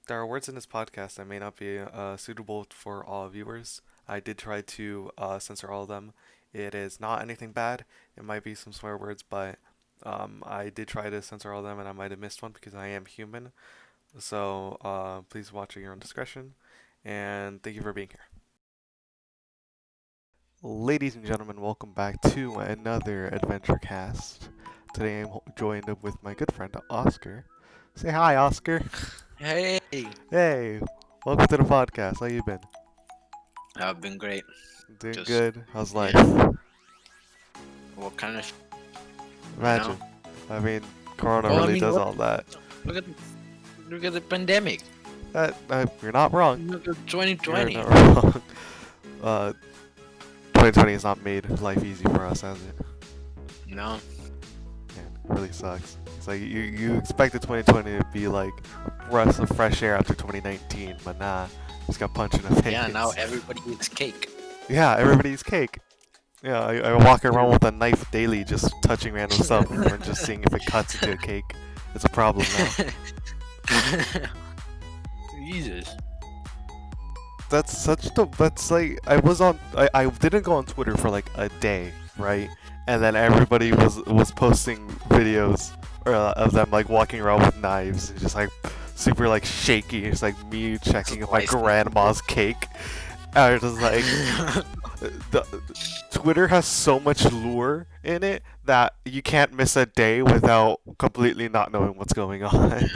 There are words in this podcast that may not be suitable for all viewers. I did try to censor all of them. It is not anything bad. It might be some swear words, but I did try to censor all of them, and I might have missed one because I am human. So please watch at your own discretion, and thank you for being here. Ladies and gentlemen, welcome back to another Adventurecast. Today I'm joined up with my good friend Oscar. Say hi, Oscar. Hey, Hey, welcome to the podcast. How you been? I've been great. Doing Just good. How's life? yeah. What kind of you know? Imagine. I mean, Corona Well, I really mean, does what? all that. Look at look at the pandemic. You're not wrong. Look at You're 2020. not wrong. uh, 2020 has not made life easy for us, has it? No, Man, it really sucks. It's like you expected 2020 to be like a breath of fresh air after 2019, but nah, just got punched in the face. yeah. Now everybody eats cake. Yeah, everybody eats cake. Yeah, I walk around with a knife daily, just touching random stuff and just seeing if it cuts into a cake. It's a problem now. Jesus. That's like I didn't go on Twitter for like a day, right? And then everybody was posting videos of them like walking around with knives and just like super like shaky. It's like me checking my Slicing. grandma's cake. I was just like the Twitter has so much lure in it that you can't miss a day without completely not knowing what's going on.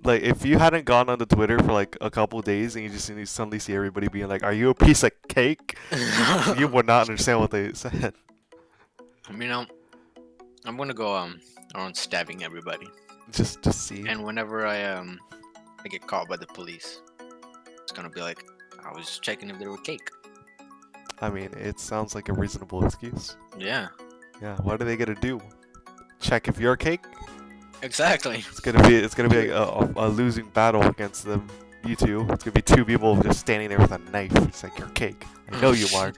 Like if you hadn't gone on the Twitter for like a couple days and you suddenly see everybody being like, "Are you a piece of cake?" You would not understand what they said. You know, I'm gonna go around stabbing everybody, Just see. and whenever I get caught by the police, it's gonna be like I was just checking if they were cake. I mean, it sounds like a reasonable excuse. Yeah, Yeah. What are they gonna do? Check if you're a cake? exactly. It's gonna be a losing battle against them. You two. It's gonna be two people just standing there with a knife. It's like you're cake. I know you are.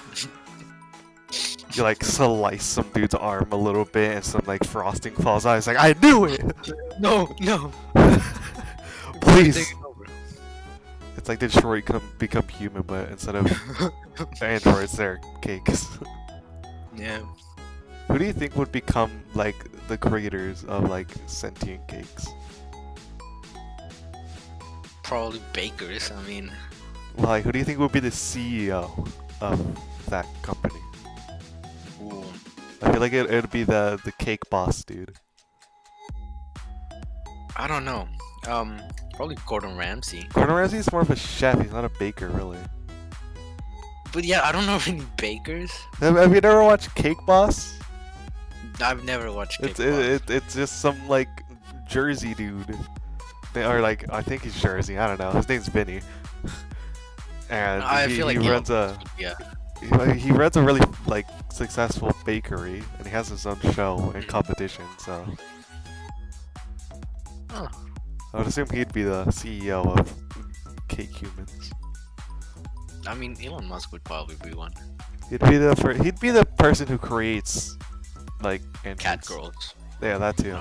You like slice some dude's arm a little bit and some like frosting falls out. It's like I knew it. No, no. Please. Take it over. It's like Detroit become human, but instead of androids, they're cakes. Yeah. Who do you think would become like the creators of like sentient cakes? Probably bakers. I mean, Like, who do you think would be the CEO of that company? ooh, I feel like it'd be the cake boss dude. I don't know. Probably Gordon Ramsay. Gordon Ramsay's more of a chef. He's not a baker, really. But yeah, I don't know of any bakers. Have you never watched Cake Boss? I've never watched Cake It's Boss. it's just some like Jersey dude. Or like I think he's Jersey. I don't know. His name's Vinny. And I feel like he runs a yeah. he runs a really like successful bakery and he has his own show and competition. So Huh. I would assume he'd be the CEO of Cake Humans. I mean, Elon Musk would probably be one. He'd be the person who creates like Cat engines. girls. Yeah, that too.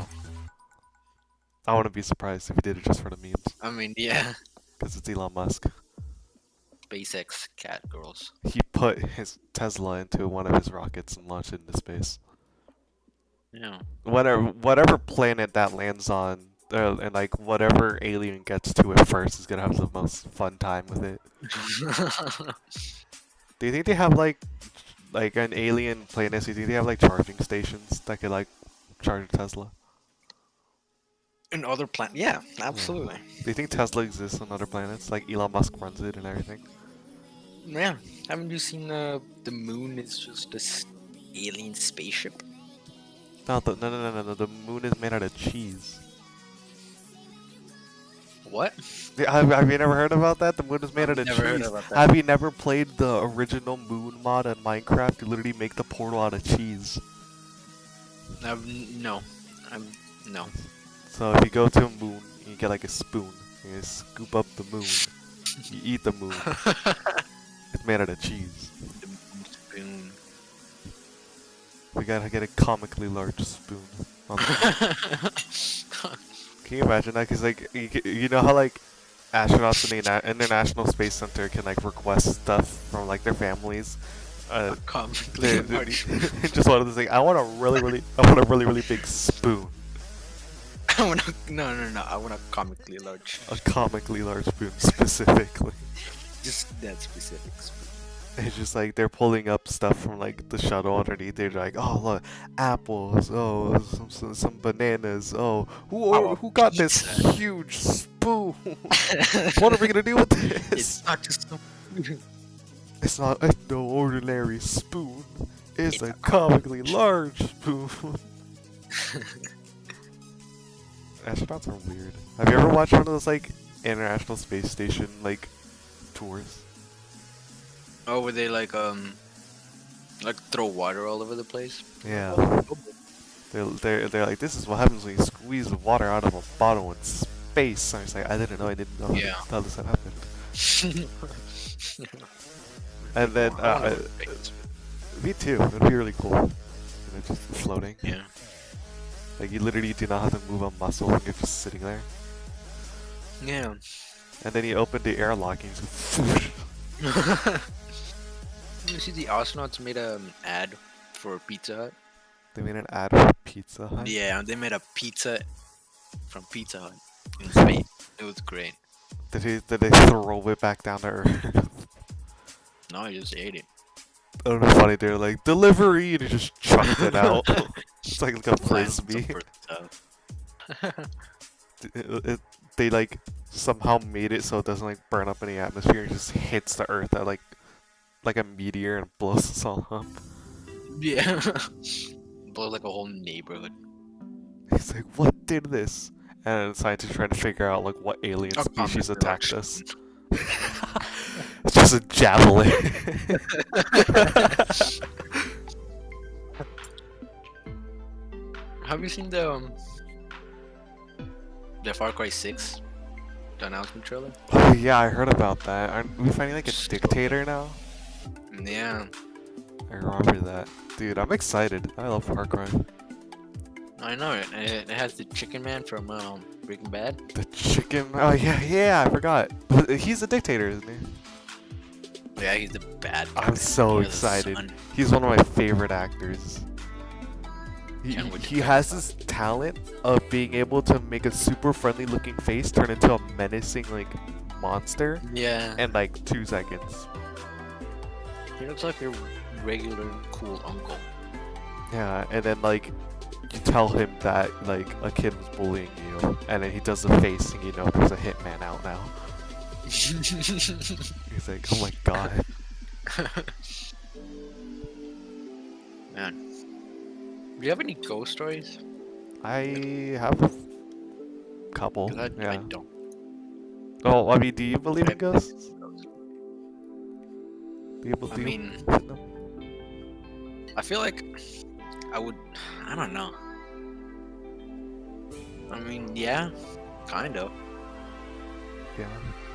I wouldn't be surprised if he did it just for the memes, I mean, yeah. because it's Elon Musk. SpaceX cat girls. He put his Tesla into one of his rockets and launched it into space. Yeah. Whatever planet that lands on, and like whatever alien gets to it first is gonna have the most fun time with it. Do you think they have like an alien planet? Do you think they have like charging stations that could like charge a Tesla? And other planet. Yeah, absolutely. Do you think Tesla exists on other planets? Like Elon Musk runs it and everything. Yeah. Haven't you seen the moon is just this alien spaceship? No, no. The moon is made out of cheese. What? Yeah, have you never heard about that? The moon is made out of Never heard cheese. about that. Have you never played the original moon mod on Minecraft? You literally make the portal out of cheese. No. I'm no. So if you go to a moon, you get like a spoon. You scoop up the moon. You eat the moon. It's made out of cheese. The moon spoon. We gotta get a comically large spoon. On the Can you imagine that? Cause like you know how like astronauts in the International Space Center can like request stuff from like their families. A comically They large. just wanted to say, I want a really really big spoon, I want no. I want a comically large. a comically large spoon specifically. Just that specific. It's just like they're pulling up stuff from like the shuttle underneath. They're like, oh look, apples. Oh, some bananas. Oh, who got this pizza. huge spoon? What are we gonna do with this? It's not just some. It's not no ordinary spoon. It's a a comically large spoon. Astronauts are weird. Have you ever watched one of those like International Space Station like tours? Oh, where they like throw water all over the place? Yeah. They're like, this is what happens when you squeeze the water out of a bottle in space. And I was like, I didn't know Yeah. how this had happened. And then I wanna go to space. me too. It'd be really cool. You know, just floating. Yeah. Like you literally do not have to move a muscle when you're just sitting there. Yeah. And then you open the airlock and you just You see the astronauts made an ad for Pizza Hut? They made an ad for Pizza Hut. Yeah, they made a pizza from Pizza Hut in space. It was great. Did they throw it back down to Earth? No, I just ate it. I don't know, funny. They're like delivery, and he just chucked it out. It's like a Lands on frisbee. Earth. They like somehow made it so it doesn't like burn up in the atmosphere. It just hits the Earth at like a meteor and blows us all up. Yeah. Blow like a whole neighborhood. He's like, what did this? And scientists trying to figure out like what alien A species comically attacked large us. It's just a javelin. Have you seen the Far Cry 6 the announcement trailer? Oh yeah, I heard about that. Aren't we finding like a dictator now? Yeah, I remember that. Dude, I'm excited. I love Far Cry. I know it. It has the Chicken Man from Breaking Bad. The chicken. Oh yeah, I forgot. He's a dictator, isn't he? Yeah, he's the bad guy. I'm so He has a excited. son. He's one of my favorite actors. Can't wait to He check has him this talent of being able to make a super friendly looking face turn into a menacing like monster Yeah, in like 2 seconds. he looks like your regular cool uncle. Yeah, and then like you tell him that like a kid was bullying you, and then he does the face and you know there's a hitman out now. He's like, oh my god. Man, do you have any ghost stories? I have a couple. 'Cause I Yeah. don't. Oh, I mean, do you believe in ghosts? Do you I believe? mean, No? I feel like I would. I don't know. I mean, yeah, kind of. Yeah.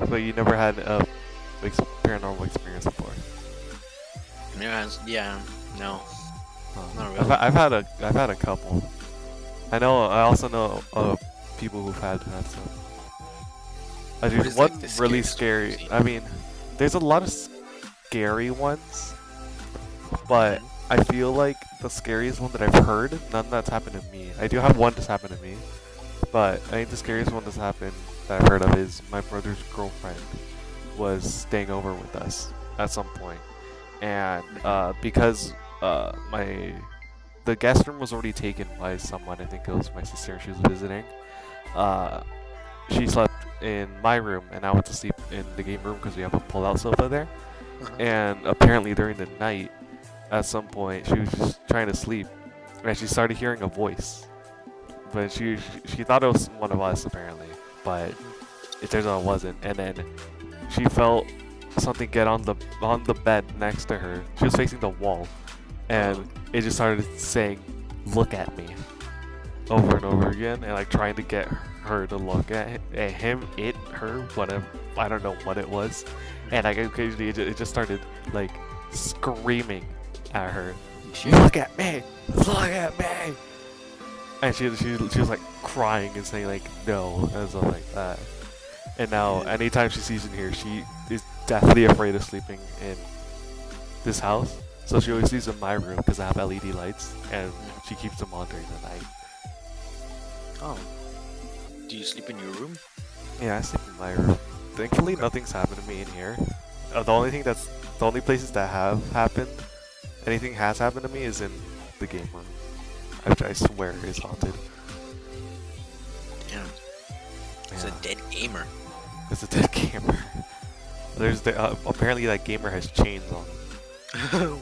So you never had a paranormal experience before? Yeah, no. Not I've, really. I've had a couple. I also know people who've had some. I do What is, one like, the really scariest scary. one you've seen? I mean, there's a lot of scary ones, but I feel like the scariest one that I've heard, none that's happened to me. I do have one that's happened to me, but I think the scariest one that's happened that I've heard of is my brother's girlfriend was staying over with us at some point, and because the guest room was already taken by someone. I think it was my sister. She was visiting. She slept in my room, and I went to sleep in the game room because we have a pull-out sofa there. And apparently during the night, at some point, she was just trying to sleep, and she started hearing a voice. But she thought it was one of us apparently, but it turns out it wasn't. And then she felt something get on the bed next to her. She was facing the wall, and it just started saying, "Look at me," over and over again, and like trying to get her to look at him, her, whatever. I don't know what it was, and like occasionally it just started like screaming at her, "Look at me! Look at me!" And she was like crying and saying like no and stuff like that. And now, anytime she sees in here, she is deathly afraid of sleeping in this house. So she always sleeps in my room because I have LED lights, and she keeps them on during the night. Oh, do you sleep in your room? Yeah, I sleep in my room. Thankfully, Okay. nothing's happened to me in here. The only places that have happened, anything has happened to me is in the game room, which I swear is haunted. Damn, it's a Yeah, dead gamer. it's a dead gamer. Apparently that gamer has chains on.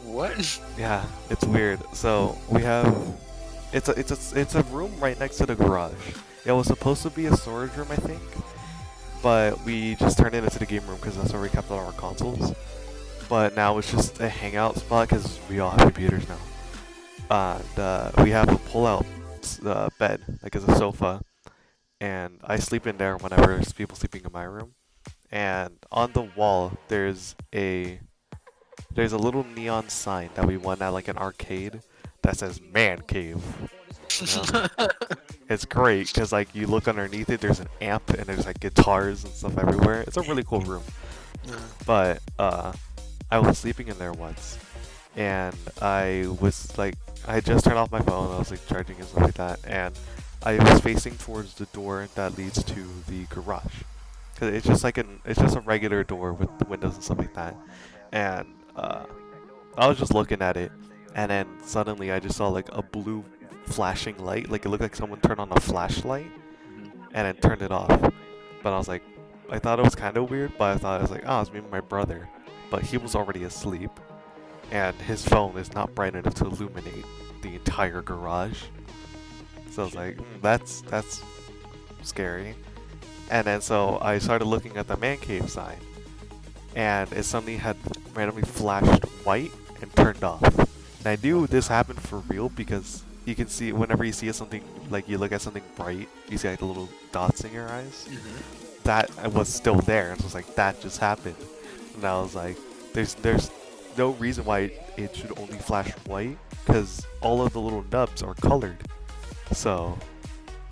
What? Yeah, it's weird. So we have, it's a room right next to the garage. It was supposed to be a storage room, I think, but we just turned it into the game room because that's where we kept all our consoles. But now it's just a hangout spot because we all have computers now. And we have a pull-out bed, like as a sofa, and I sleep in there whenever there's people sleeping in my room. And on the wall, there's a little neon sign that we won at like an arcade that says "Man Cave." You know, it's great because like you look underneath it, there's an amp and there's like guitars and stuff everywhere. It's a really cool room. But I was sleeping in there once, and I had just turned off my phone. I was like charging and stuff like that, and I was facing towards the door that leads to the garage. Cause it's just a regular door with the windows and stuff like that, and I was just looking at it, and then suddenly I just saw like a blue flashing light, like it looked like someone turned on a flashlight and then turned it off. But I thought it was kind of weird, but I thought it was like, oh, it's me and my brother, but he was already asleep, and his phone is not bright enough to illuminate the entire garage. So I was like, that's scary. And then so I started looking at the man cave sign, and it suddenly had randomly flashed white and turned off. And I knew this happened for real because you can see whenever you see something, like you look at something bright, you see like the little dots in your eyes. That was still there, and I was like, that just happened. And I was like, there's no reason why it should only flash white because all of the little nubs are colored, so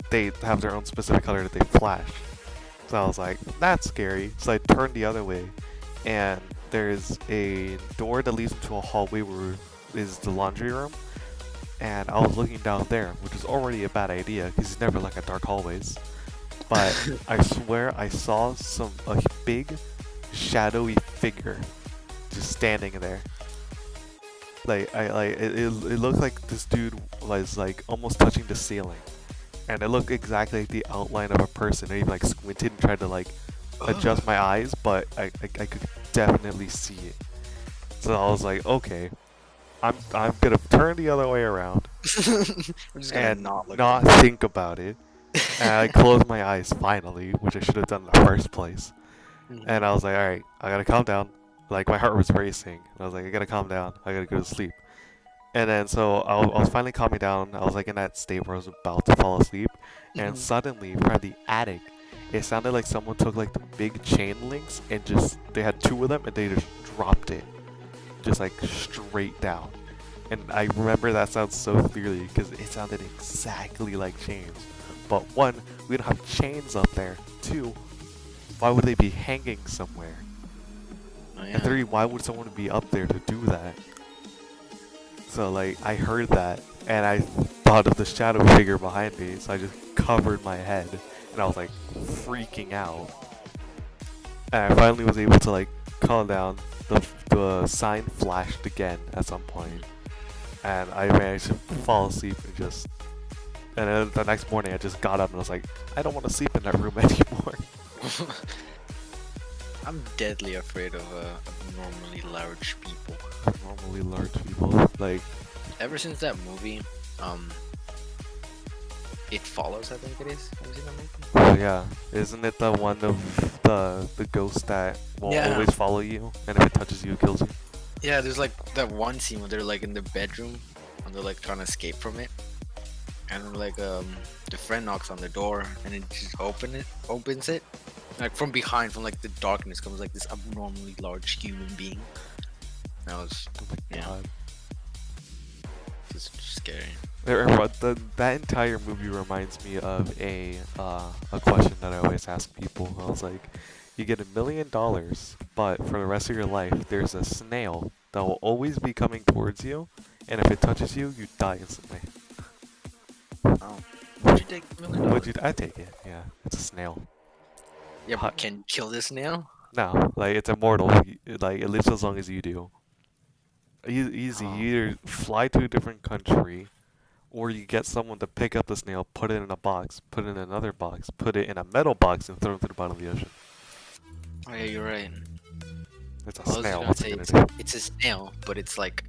they have their own specific color that they flash. So I was like, that's scary. So I turned the other way, and there's a door that leads into a hallway where is the laundry room. And I was looking down there, which is already a bad idea because he's never like a dark hallways. But I swear I saw a big shadowy figure just standing there. It looked like this dude was like almost touching the ceiling, and it looked exactly like the outline of a person. I even like squinted and tried to like adjust my eyes, but I could definitely see it. So I was like, okay, I'm gonna turn the other way around I'm just gonna and not look. not think about it. And I closed my eyes finally, which I should have done in the first place. And I was like, alright, I gotta calm down. Like, my heart was racing. I was like, I gotta calm down. I gotta go to sleep. And then, so I was finally calming down. I was like in that state where I was about to fall asleep. And suddenly, from the attic, it sounded like someone took like the big chain links and they had two of them and they just dropped it. Just like straight down. And I remember that sound so clearly because it sounded exactly like chains. But one, we don't have chains up there. Two, why would they be hanging somewhere? Oh, And three, why would someone be up there to do that? So like, I heard that, and I thought of the shadow figure behind me, so I just covered my head, and I was like freaking out. And I finally was able to like calm down. The sign flashed again at some point, and I managed to fall asleep and then the next morning I just got up and I was like, I don't want to sleep in that room anymore. I'm deadly afraid of abnormally large people. Normally large people, like, Ever since that movie, It Follows, I think it is. Have you seen that movie? oh yeah, isn't it the one of the ghost that will Yeah. always follow you, and if it touches you, it kills you? Yeah, there's like that one scene where they're like in the bedroom and they're like trying to escape from it. And like the friend knocks on the door and it just opens it. Like from behind, from like the darkness comes like this abnormally large human being. That was Oh my Yeah. god. just scary. That entire movie reminds me of a question that I always ask people. I was like, you get $1 million, but for the rest of your life, there's a snail that will always be coming towards you, and if it touches you, you die instantly. Oh, would you take Would $1 million? you? I take it. Yeah, it's a snail. Yeah, Hot. but can you kill this snail? No, like it's immortal. Like it lives as long as you do. Easy. Oh, You either fly to a different country, or you get someone to pick up the snail, put it in a box, put it in another box, put it in a metal box, and throw it to the bottom of the ocean. oh yeah, you're right. It's a I was just snail. gonna What's say it gonna do? it's a snail, but it's like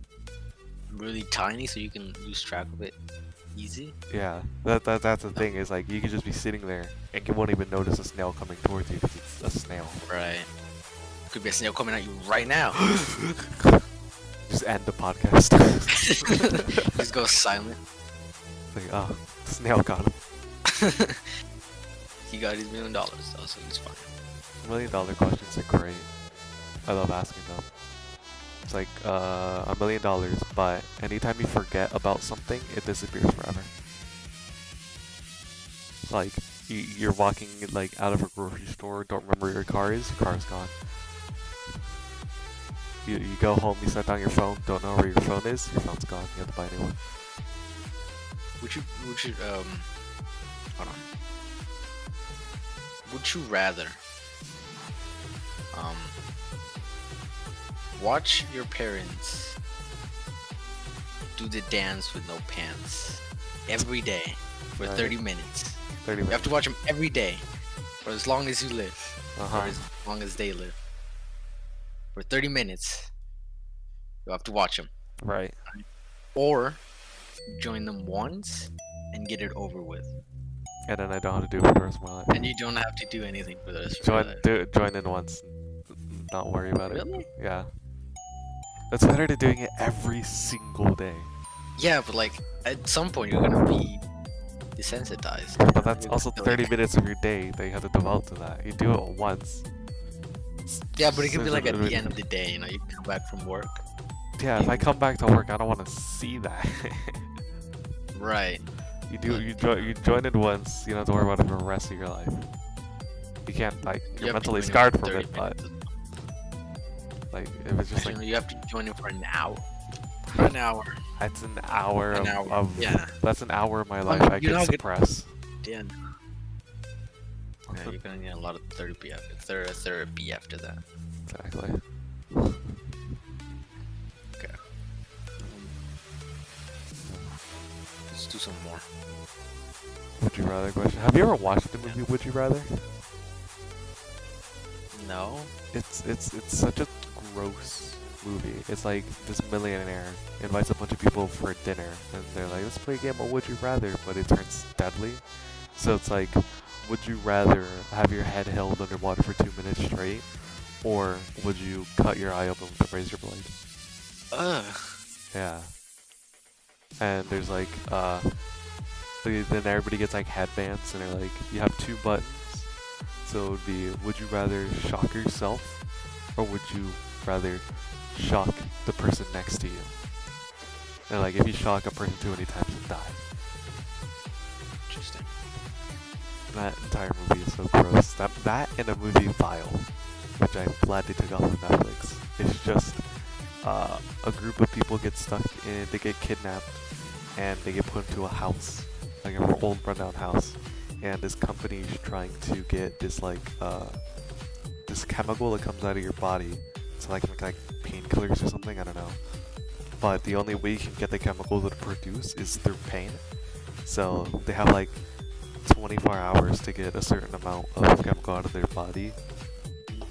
really tiny, so you can lose track of it easy. Yeah, that's the thing. Is like you could just be sitting there and you won't even notice a snail coming towards you because it's a snail. Right. Could be a snail coming at you right now. Just end the podcast. Just go silent. Like, oh, snail got him. He got his $1 million though, so he's fine. $1 million questions are great. I love asking them. It's like $1 million, but anytime you forget about something, it disappears forever. It's like you're walking like out of a grocery store, don't remember where your car is, your car's gone. You go home, you set down your phone, don't know where your phone is, your phone's gone. You have to buy a new one. Would you hold on. Would you rather um watch your parents do the dance with no pants every day for Right. 30 minutes? 30 You have minutes. to watch them every day for as long as you live, or Uh-huh. as long as they live. For 30 minutes, you have to watch them. Right. Or join them once and get it over with. And then I don't have to do it for the rest of my life. And you don't have to do anything for the rest of your life. Join in once. Not worry about it. Really? Yeah. It's better than doing it every single day. Yeah, but like at some point you're gonna be desensitized. But that's You're also gonna 30 like- minutes of your day that you have to devote to that. You do it once. Yeah, but it could be like at the Essentially- end of the day, you know, you come back from work. Yeah, if I come back to work, I don't want to see that. Right. You join it once, you don't have to worry about it for the rest of your life. You can't, like, You you're have to mentally join in scarred for from 30 it, but, minutes. like, if it's just Actually, like, no, you have to join in for an hour. For an hour. that's an hour, An of, hour, yeah. That's an hour of my life Well, I you're can not gonna- suppress. Yeah. Yeah, you're gonna need a lot of therapy after that. Exactly. Okay. Let's do some more. Would you rather question? Have you ever watched the movie Would You Rather? No. It's such a gross movie. It's like this millionaire invites a bunch of people for dinner, and they're like, "Let's play a game of Would You Rather," but it turns deadly. So it's like, would you rather have your head held underwater for 2 minutes straight, or would you cut your eye open with a razor blade? Ugh. Yeah. And there's like, then everybody gets like headbands, and they're like, you have two buttons. So it would be, would you rather shock yourself, or would you rather shock the person next to you? And like, if you shock a person too many times, you die. Interesting. That entire movie is so gross. That and a movie Vile, which I'm glad they took off of Netflix. It's just a group of people get stuck in, they get kidnapped, and they get put into a house, like an old rundown house. And this company is trying to get this like this chemical that comes out of your body to like make like painkillers or something. I don't know. But the only way you can get the chemical to produce is through pain. So they have like 24 hours to get a certain amount of chemical out of their body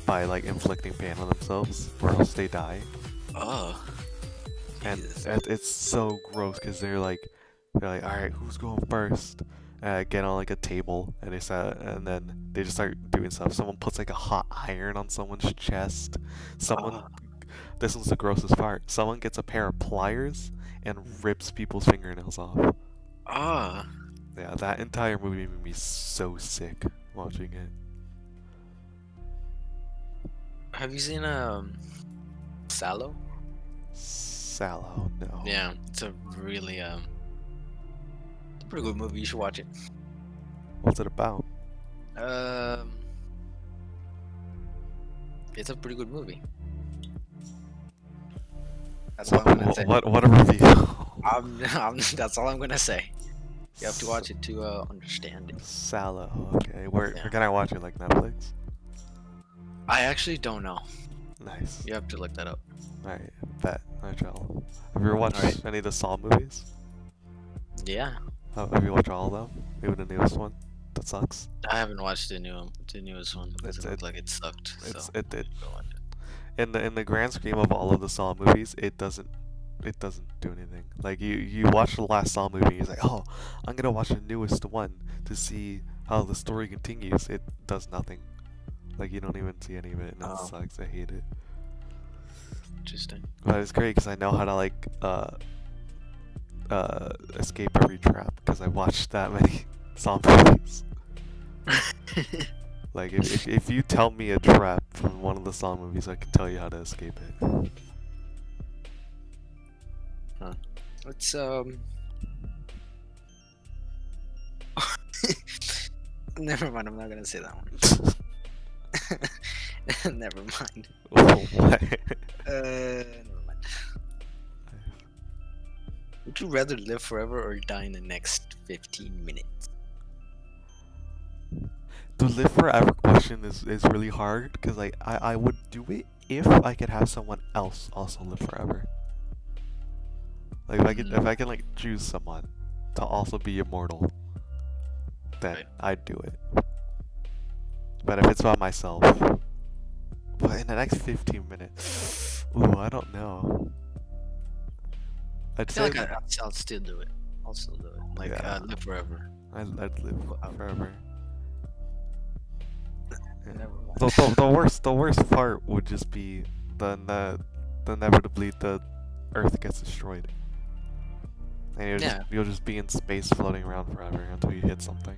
by like inflicting pain on themselves, or else they die. Oh. And Jesus. it's so gross because they're like, all right, who's going first? Get on like a table, and and then they just start doing stuff. Someone puts like a hot iron on someone's chest. Someone, this one's the grossest part. Someone gets a pair of pliers and rips people's fingernails off. Ah. Yeah, that entire movie made me so sick watching it. Have you seen Sallow? Sallow, no. Yeah, it's a really Pretty good movie. You should watch it. What's it about? Um, it's a pretty good movie. That's So, all I'm gonna say. what a review. That's all I'm gonna say. You have to watch it to understand it. Sallow. Okay, where Yeah. can I watch it? Like Netflix? I actually don't know. Nice. You have to look that up. Alright, bet. I shall. Have you ever watched Alright. any of the Saw movies? Yeah, Have you watched all of them? Even the newest one? That sucks. I haven't watched the newest one because it It- looked like it sucked. So It did. go watch it. In the grand scheme of all of the Saw movies, it doesn't do anything. Like you watch the last Saw movie, you're like, oh, I'm gonna watch the newest one to see how the story continues. It does nothing. Like you don't even see any of it, and it Oh. sucks. I hate it. Interesting. But it's great because I know how to like escape every trap because I watched that many Saw movies. Like if you tell me a trap from one of the Saw movies, I can tell you how to escape it. It's Never mind. I'm not gonna say that one. Never mind. What? Never mind. Would you rather live forever or die in the next 15 minutes? The live forever question is really hard because I would do it if I could have someone else also live forever. Like if I can like choose someone to also be immortal, then Right. I'd do it. But if it's by myself, but in the next 15 minutes, ooh, I don't know. I'd I feel say like I'll still do it. I'll still do it. Like Yeah. live forever. I'd live forever. Yeah. Never mind. The worst part would just be the inevitably the Earth gets destroyed, and you'll just be in space floating around forever until you hit something.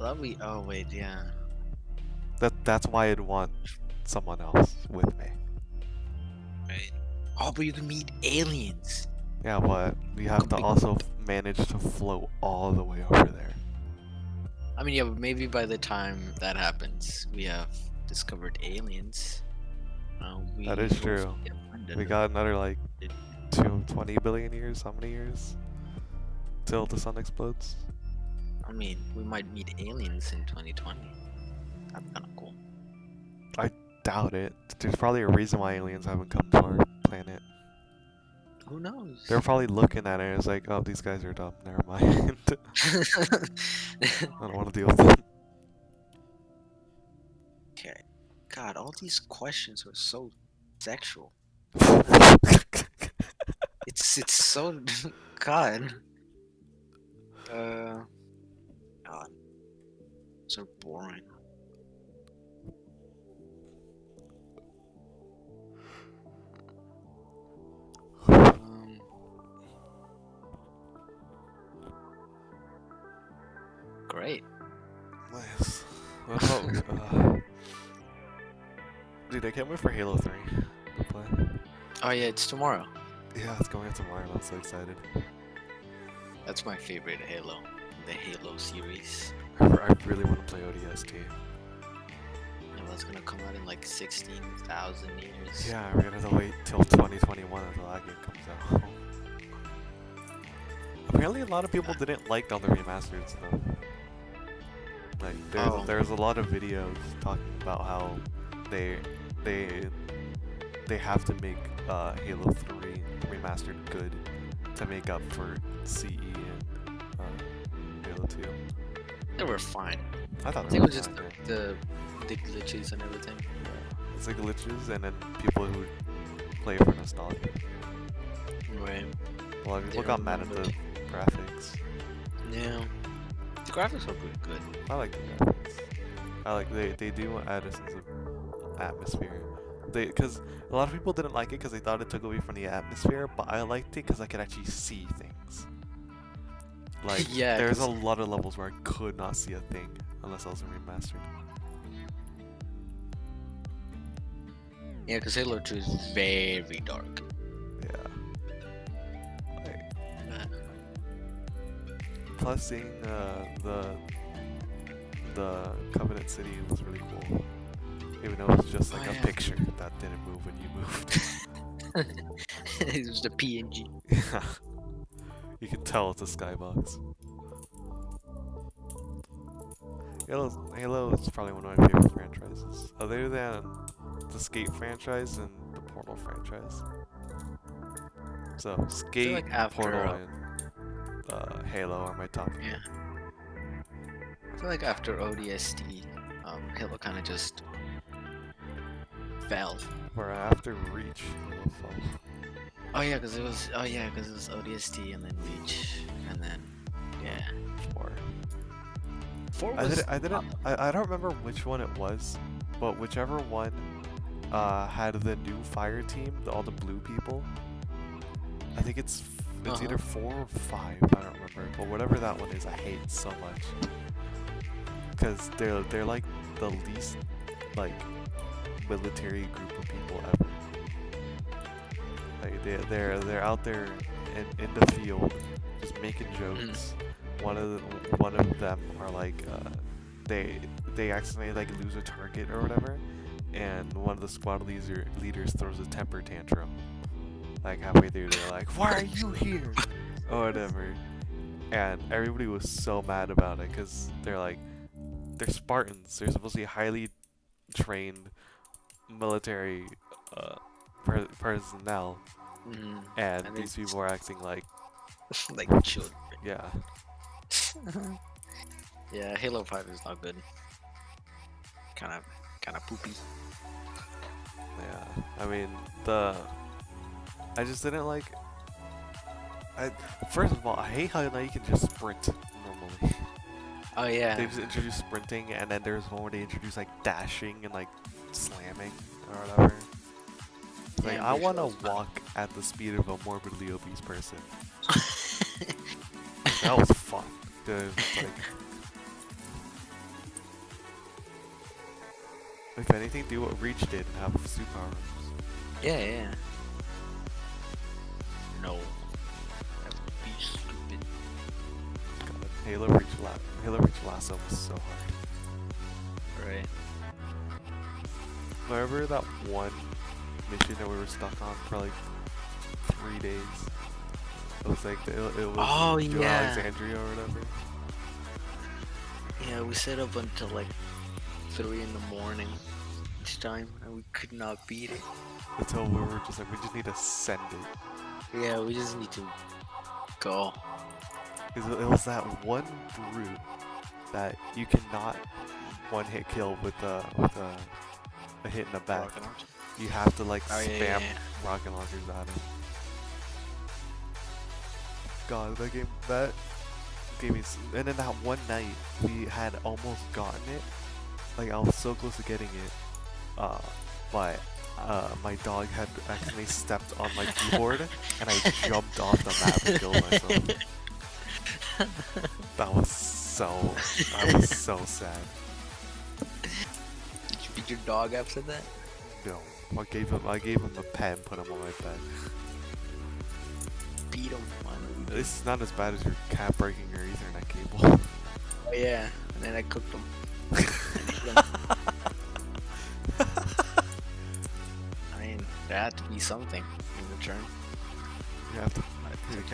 Oh wait, yeah. That's why I'd want someone else with me. Right. Oh, but you can meet aliens. Yeah, but you have to also manage to float all the way over there. I mean, yeah, but maybe by the time that happens, we have discovered aliens. That is true. We got another like 20 billion years. How many years till the sun explodes? I mean, we might meet aliens in 2020. That's kind of cool. I doubt it. There's probably a reason why aliens haven't come to our planet. Who knows? They're probably looking at it and it's like, oh, these guys are dumb. Never mind. I don't want to deal with them. Okay. God, all these questions are so sexual. It's so God. God. So boring. Great. Nice. What about, dude, I can't wait for Halo 3 to play. Oh yeah, it's tomorrow. Yeah, it's going out tomorrow and I'm so excited. That's my favorite Halo. The Halo series. I really want to play ODST. And that's gonna come out in like 16,000 years. Yeah, we're gonna have to wait till 2021 until that game comes out. Apparently a lot of people didn't like all the remastered stuff. Like there's a lot of videos talking about how they have to make Halo 3 remastered good to make up for CE and Halo 2. They were fine. I thought I they think were it was just fine, the glitches and everything. yeah. It's like glitches and then people who play for nostalgia. Right. A lot of people They got mad at remember. the graphics. Yeah. The graphics are pretty good. I like the graphics. I like they do add a sense of atmosphere. Because a lot of people didn't like it because they thought it took away from the atmosphere, but I liked it because I could actually see things. Like Yeah, there's a 'cause- lot of levels where I could not see a thing unless I was remastered. Yeah, because Halo 2 is very dark. Yeah. Like, plus seeing the Covenant City was really cool. Even though it was just like Oh, a yeah. picture that didn't move when you moved. It was the PNG. Yeah. You can tell it's a skybox. Halo is probably one of my favorite franchises. Other than the Skate franchise and the Portal franchise. So, I feel Skate, like after Portal, and Halo are my top three. yeah, I feel like after ODST, Halo kind of just fell. Or after Reach, Halo fell. Oh yeah, because it was ODST and then Reach and then yeah, 4. 4 I was did. I didn't. I don't remember which one it was, but whichever one had the new fire team, all the blue people. I think it's either 4 or 5. I don't remember, but whatever that one is, I hate so much because they're like the least like military group of people ever. Like they're out there in the field just making jokes. One of them are like they accidentally like lose a target or whatever, and one of the squad leaders throws a temper tantrum. Like halfway through, they're like, "Why are you here?" or whatever, and everybody was so mad about it because they're Spartans. They're supposed to be highly trained military personnel, and and these people are acting like like children. yeah. Yeah, Halo 5 is not good. Kind of poopy. Yeah, I mean I just didn't like. First of all, I hate how now you can just sprint normally. Oh yeah. They just introduced sprinting, and then there's one where they introduce like dashing and like slamming or whatever. Like Yeah, I I'm pretty want sure to it's fun. walk at the speed of a morbidly obese person. That was fun. Dude, like, if anything, do what Reach did and have superpowers. Yeah. No. That would be stupid. God, Halo Reach Lasso was so hard. Right. Remember that one mission that we were stuck on for like 3 days? It was like it was Oh, New yeah. Alexandria or whatever. Yeah, we set up until like 3 in the morning each time, and we could not beat it. Until we were just like, we just need to send it. Yeah, we just need to go. It was that one brute that you cannot one hit kill with a hit in the back. Rocket launcher. You have to like Oh, spam yeah. rocket launchers at him. God, that game gave me. And then that one night we had almost gotten it. Like I was so close to getting it, but my dog had accidentally stepped on my keyboard, and I jumped off the map and killed myself. That was so sad. Did you beat your dog after that? No, I gave him a pen, put him on my bed. Beat him. This is not as bad as your cat breaking your Ethernet cable. Oh yeah, and then I cooked him. I mean, there had to be something in return. You have to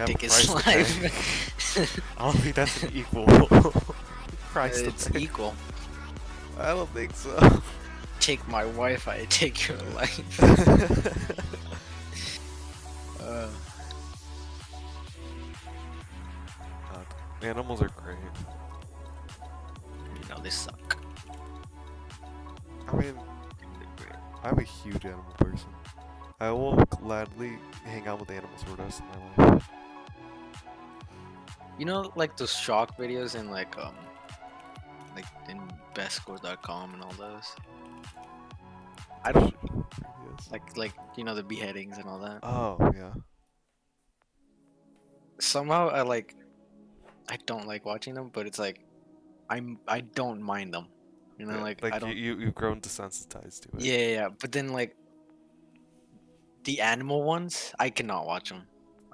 Take his price to pay. life. I don't think that's an equal price to It's pay. equal. I don't think so. Take my wife, I take your life. God, animals are great. You know, they suck. I mean, I'm a huge animal person. I will gladly hang out with animals for the rest of my life. You know, like those shock videos in like in bestscore.com and all those. I don't Yes. like you know the beheadings and all that. Oh yeah. Somehow I don't like watching them, but it's like I don't mind them. You know, Yeah, like I don't. you've grown desensitized to it. Yeah. But then like the animal ones, I cannot watch them.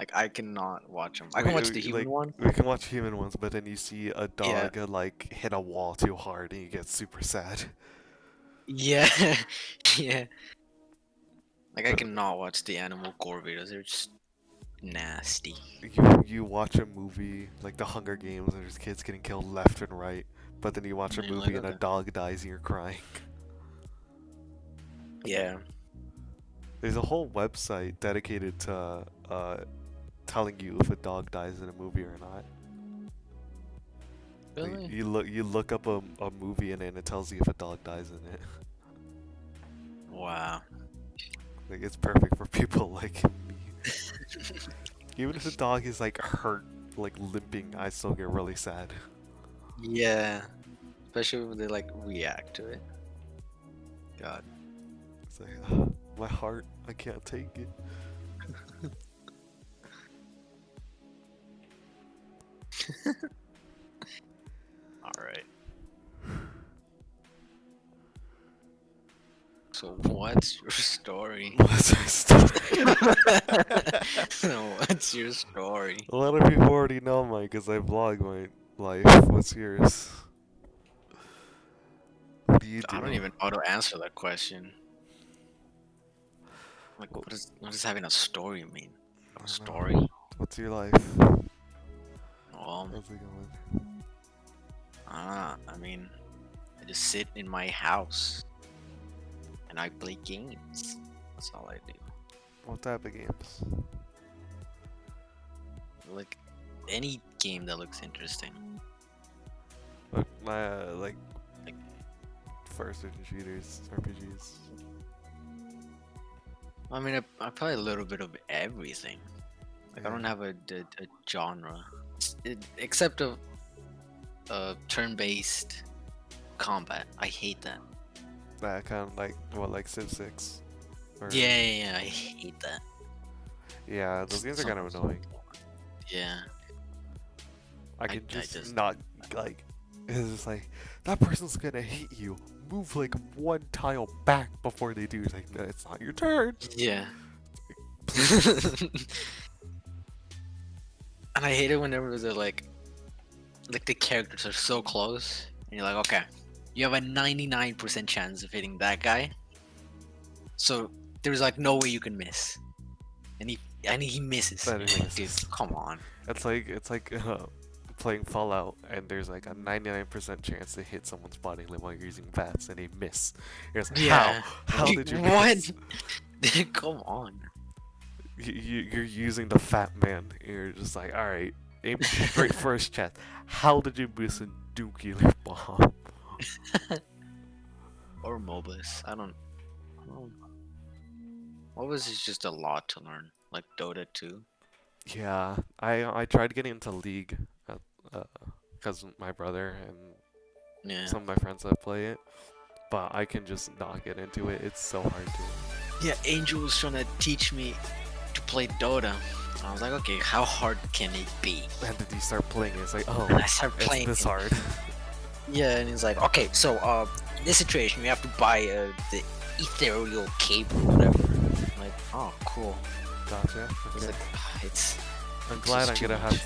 Like I cannot watch them. I can watch the human Like one. we can watch human ones, but then you see a Yeah. dog like hit a wall too hard, and you get super sad. Yeah. Yeah. Like I But cannot watch the animal gore videos. They're just nasty. you watch a movie like The Hunger Games, and there's kids getting killed left and right, but then you watch a And you're like, movie and a okay. dog dies and you're crying. Yeah. There's a whole website dedicated to telling you if a dog dies in a movie or not. Like, Really? you look up a movie and it tells you if a dog dies in it. Wow. Like it's perfect for people like me. Even if the dog is like hurt, like limping, I still get really sad. Yeah. Especially when they like react to it. God. It's like my heart, I can't take it. Alright. So what's your story? What's my story? So what's your story? A lot of people already know mine because I vlog my life. What's yours? What do you do? I don't even know how to answer that question. Like, what does having a story mean? A story? What's your life? Well, How's it going? I mean, I just sit in my house and I play games. That's all I do. What type of games? Like, any game that looks interesting. Like my like first-person shooters, RPGs. I mean, I play a little bit of everything. Like, I don't Yeah. have a genre. Except of turn-based combat. I hate that. That kind of like what, like Civ 6? Or, Yeah, I hate that. Yeah, those games are kind of annoying. Yeah. I I can just just- not like. It's just like that person's gonna hit you. Move like one tile back before they do. It's like no, it's not your turn. Yeah. And I hate it whenever they're like the characters are so close, and you're like, okay, you have a 99% chance of hitting that guy, so there's like no way you can miss, and he misses. But he Like, dude, misses. come on. It's like playing Fallout, and there's like a 99% chance to hit someone's body limit while you're using VATS, and they miss. You're just like, Yeah. How did you What? miss? Come on. You're using the fat man. You're just like, all right, aim straight for his chest. How did you miss a nuclear bomb? Or MOBAs. I don't know. MOBAs is just a lot to learn, like Dota 2. Yeah, I tried getting into League, because my brother and Yeah. some of my friends that play it, but I can just not get into it. It's so hard to. Yeah, Angel was trying to teach me to play Dota. I was like, okay, how hard can it be? And then you start playing it, it's like, oh, And I started it's playing. this it. hard. Yeah, and he's like, okay, so in this situation, you have to buy the ethereal cape or whatever. I'm like, oh, cool. Gotcha. I was Okay. like, it's I'm it's glad just I'm too gonna much. have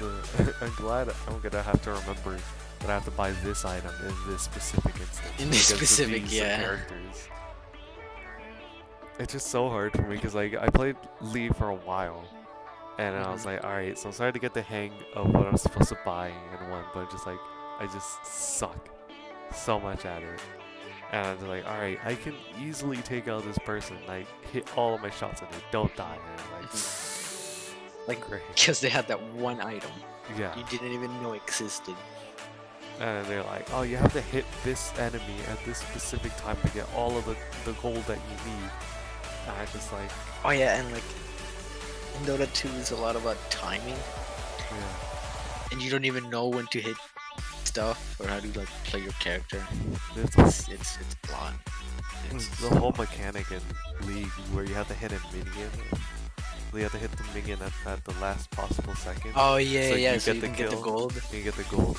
to. I'm glad I'm gonna have to remember that I have to buy this item in this specific instance. In this because of specific, these yeah. characters. It's just so hard for me because like I played League for a while, and I was Mhm. like, all right, so I'm starting to get the hang of what I'm supposed to buy in one, but just like I just suck so much at it. And I was like, all right, I can easily take out this person. Like hit all of my shots and they don't die. And I'm like, Like, great. because they had that one item Yeah. you didn't even know existed. And they're like, oh, you have to hit this enemy at this specific time to get all of the gold that you need. And I just like, Oh yeah, and like in Dota 2 is a lot about timing, yeah. and you don't even know when to hit stuff or how to like play your character. It's It's a lot. It's the whole mechanic in League where you have to hit a minion. You have to hit the minion at the last possible second. Oh yeah, So yeah. you So get you the can get the kill. gold. You get the gold.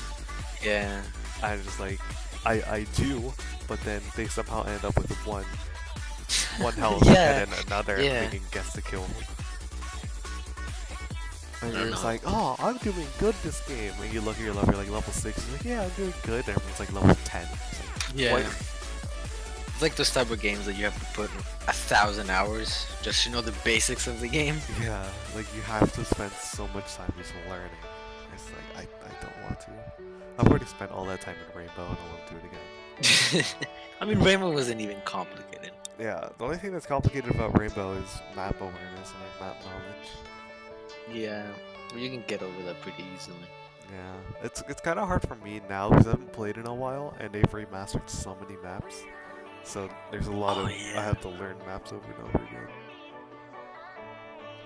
Yeah. I'm just like, I do, but then they somehow end up with one health, Yeah, and then another yeah. minion gets the kill. And I you're don't just know. like, oh, I'm doing good this game. And you look at your level, you're like level 6. You're like, yeah, I'm doing good. And everyone's like level 10. It's like, Yeah. what? It's like those type of games that you have to put 1,000 hours just to know the basics of the game. Yeah, like you have to spend so much time just learning. It's like, I don't want to. I've already spent all that time in Rainbow and I want to do it again. I mean, Rainbow wasn't even complicated. Yeah, the only thing that's complicated about Rainbow is map awareness and like map knowledge. Yeah, but you can get over that pretty easily. Yeah, it's kind of hard for me now because I haven't played in a while and they've remastered so many maps. So there's a lot Oh of I yeah. have to learn maps over and over again.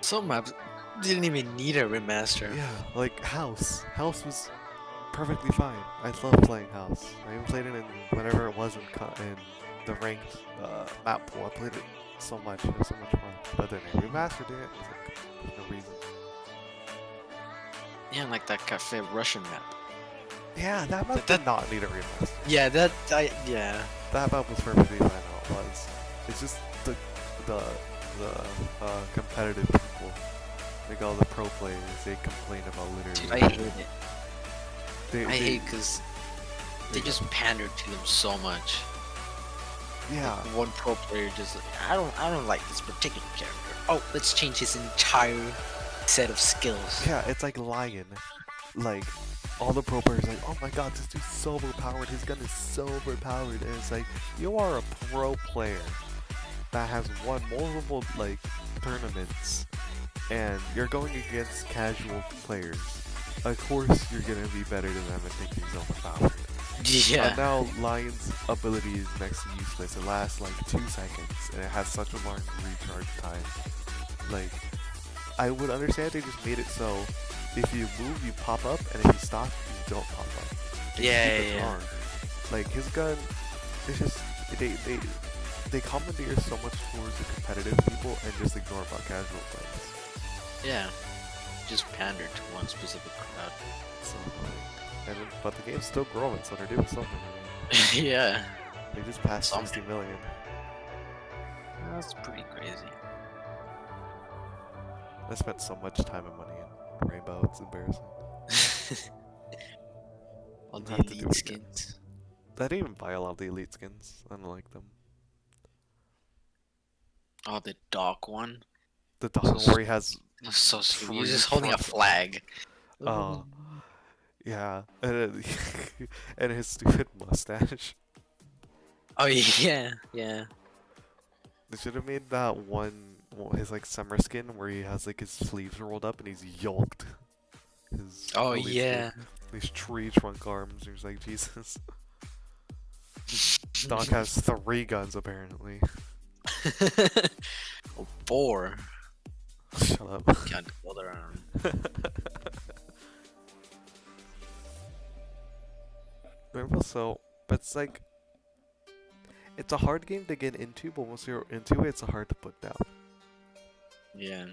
Some maps didn't even need a remaster. Yeah, like House. House was perfectly fine. I love playing House. I even played it in whenever it was in the ranked map pool. I played it so much. It was so much fun. But then they remastered it. It was like, there's no reason. Yeah, like that Cafe Russian map. Yeah, that map That- did not need a remaster. Yeah, yeah. That map was perfectly fine how it was. It's just the competitive people, like all the pro players, they complain about literally. Dude, I hate it. They, I hate because they they- just pandered to them so much. Yeah, One pro player just like, I don't like this particular character. Oh, let's change his entire set of skills. yeah. It's like Lion, like all the pro players like, oh my god, this dude's so overpowered. His gun is so overpowered, and it's like you are a pro player that has won multiple like tournaments, and you're going against casual players. Of course, you're gonna be better than them and think he's overpowered. Yeah. Now Lion's ability is next to useless. It lasts like 2 seconds, and it has such a long recharge time. Like, I would understand they just made it so if you move, you pop up, and if you stop, you don't pop up. They Yeah, keep it yeah. on. Like his gun, it's just they commandeer so much towards the competitive people and just ignore about casual players. Yeah. Just pander to one specific crowd. So but the game's still growing, so they're doing something. Yeah. They just passed Something. 60 million. That's pretty crazy. I spent so much time and money in Rainbow, it's embarrassing. All the Have to do elite it again. skins. I didn't even buy a lot of the elite skins. I don't like them. Oh, the dog one. The dog where he has That's so sweet. He's Three just holding a front- flag. oh yeah, and, and his stupid mustache. Oh yeah, yeah. They should have made that his like summer skin where he has like his sleeves rolled up and he's yoked. His Oh elite yeah. skin. These tree trunk arms. He's like Jesus. Doc has 3 guns apparently. Oh, 4. Shut up. Can't go around. Remember, so, but it's like, it's a hard game to get into, but once you're into it, it's hard to put down. Yeah.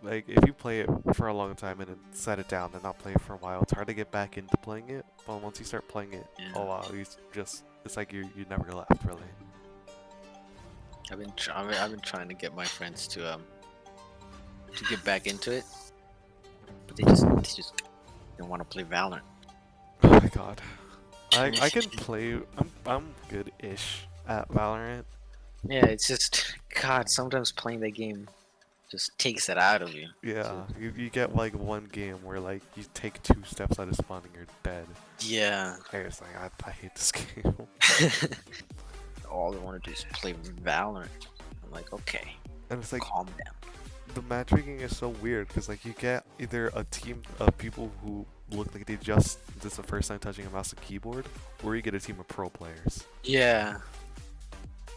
Like, if you play it for a long time and then set it down and not play it for a while, it's hard to get back into playing it. But once you start playing it, Yeah. oh wow, it's like you never left, really. I've been trying to get my friends to get back into it, but they just don't want to play Valorant. Oh my god. I can play, I'm good-ish at Valorant. Yeah, it's just God. Sometimes playing that game just takes it out of you. Yeah, you get like one game where like you take 2 steps out of spawn and you're dead. Yeah. And it's like, I hate this game. All I want to do is play Valorant. I'm like, okay, And it's like, calm down. the matchmaking is so weird because like you get either a team of people who look like this is the first time touching a mouse and keyboard, or you get a team of pro players. Yeah.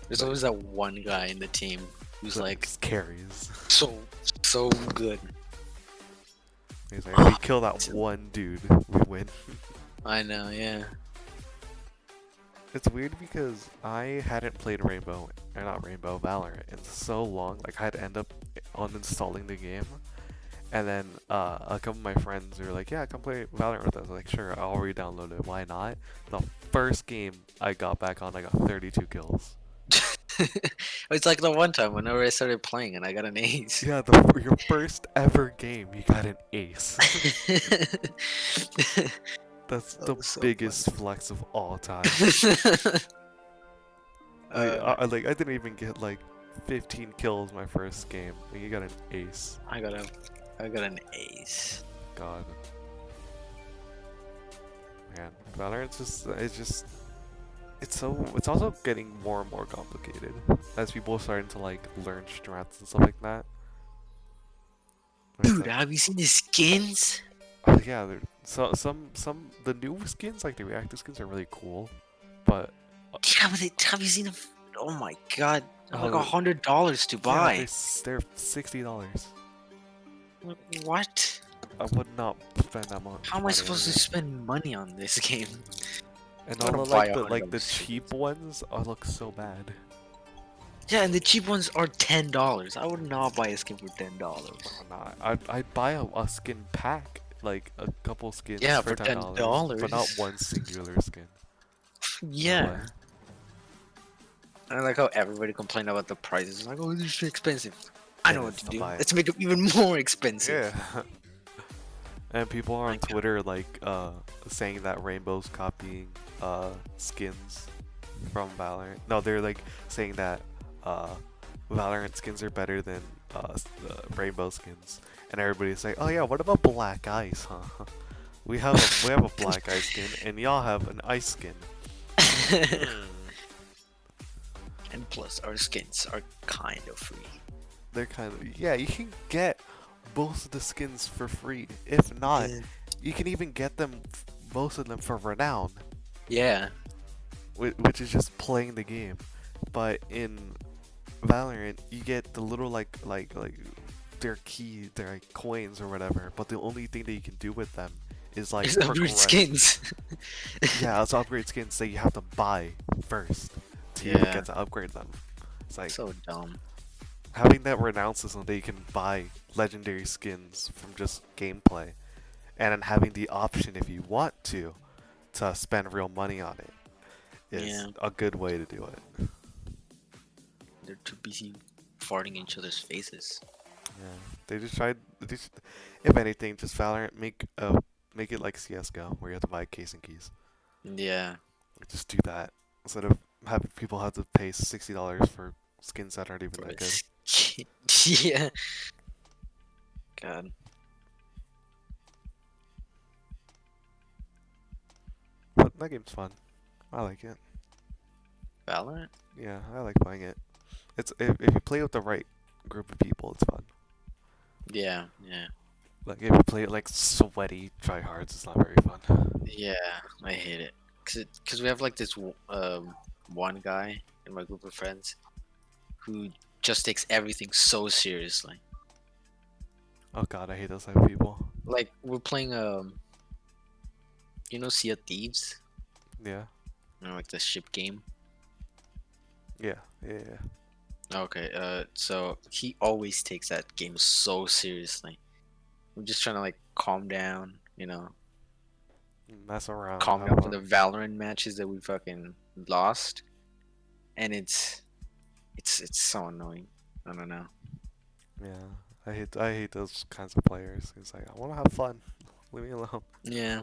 There's always that one guy in the team who's that like just carries. so good. He's like, if we kill that one dude, we win. I know, yeah. It's weird because I hadn't played Valorant in so long. Like I'd end up uninstalling the game, and then a couple of my friends were like, "Yeah, come play Valorant with us." I was like, "Sure, I'll re-download it. Why not?" The first game I got back on, I got 32 kills. It's like the one time whenever I started playing and I got an ace. Yeah, your first ever game, you got an ace. That's That the was so biggest flex of all time. funny. Like I didn't even get like 15 kills my first game, and you got an ace. I got an ace. God, man, Valorant's it's also getting more and more complicated as people are starting to like learn strats and stuff like that. Where it's Dude, like, have you seen the skins? yeah, some the new skins like the reactive skins are really cool, but Yeah, but have you seen them? Oh my god, they're like uh, $100 to yeah, buy. they're $60. Like, what? I would not spend that much How am I money on supposed to it. spend money on this game? And I'm all gonna the buy like the $100 cheap skins. ones look so bad. Yeah, and the cheap ones are $10. I would not buy a skin for $10. I'm not. I'd buy a skin pack, like a couple skins Yeah, for for $10, but not $10. one singular skin. No Yeah. way. I like how everybody complained about the prices. Like, oh, this is too expensive. I It know what is to to do. buy it. Let's make them even more expensive. Yeah. And people are on Like, Twitter like saying that Rainbow's copying skins from Valorant. No, they're like saying that uh Valorant skins are better than Rainbow skins. And everybody's like, "Oh yeah, what about Black Ice, huh? We have a Black Ice skin and y'all have an ice skin." Hmm. and plus, our skins are kind of free. They're kind of, yeah, you can get most of the skins for free. If not, Yeah. you can even get them most of them for renown, Yeah. which is just playing the game. But in Valorant, you get the little like their key, their like coins or whatever. But the only thing that you can do with them is like It's upgrade progress. skins. Yeah, it's upgrade skins that you have to buy first to even Yeah. get to upgrade them. It's like So dumb. having that renown system that you can buy legendary skins from just gameplay, and then having the option if you want to spend real money on it is Yeah. a good way to do it. They're too busy farting in each other's faces. Yeah, they just tried. If anything, just Valorant make it like CS:GO where you have to buy case and keys. Yeah. Just do that instead of having people have to pay $60 for skins that aren't even For that a good. skin. Yeah. God. But that game's fun. I like it. Valorant? Yeah, I like playing it. It's if you play with the right group of people, it's fun. Yeah. Yeah. Like if you play it like sweaty tryhards, it's not very fun. Yeah. I hate it. Cause we have like this one guy in my group of friends who just takes everything so seriously. Oh god, I hate those type of people. Like we're playing you know, Sea of Thieves, Yeah, you know, like the ship game. yeah, yeah, yeah. Okay, so he always takes that game so seriously. I'm just trying to like calm down, you know, Mess around, calm have down for fun. the Valorant matches that we fucking lost, and it's so annoying. I don't know. Yeah, I hate those kinds of players. It's like I want to have fun. Leave me alone. Yeah.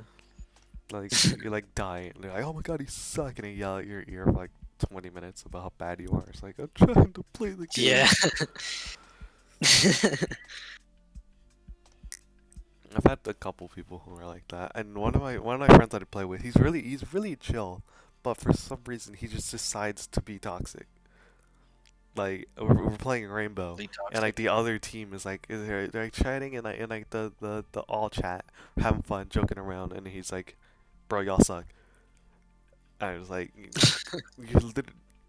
Like you like die and they're like, oh my god, you suck, and they yell at your ear for like 20 minutes about how bad you are. It's like I'm trying to play the game. Yeah. I've had a couple people who are like that, and one of my friends that I play with, he's really chill, but for some reason he just decides to be toxic. Like we're playing Rainbow, Really and like toxic. the other team is like they're like chatting and like the all chat, having fun, joking around, and he's like, "Bro, y'all suck." And I was like,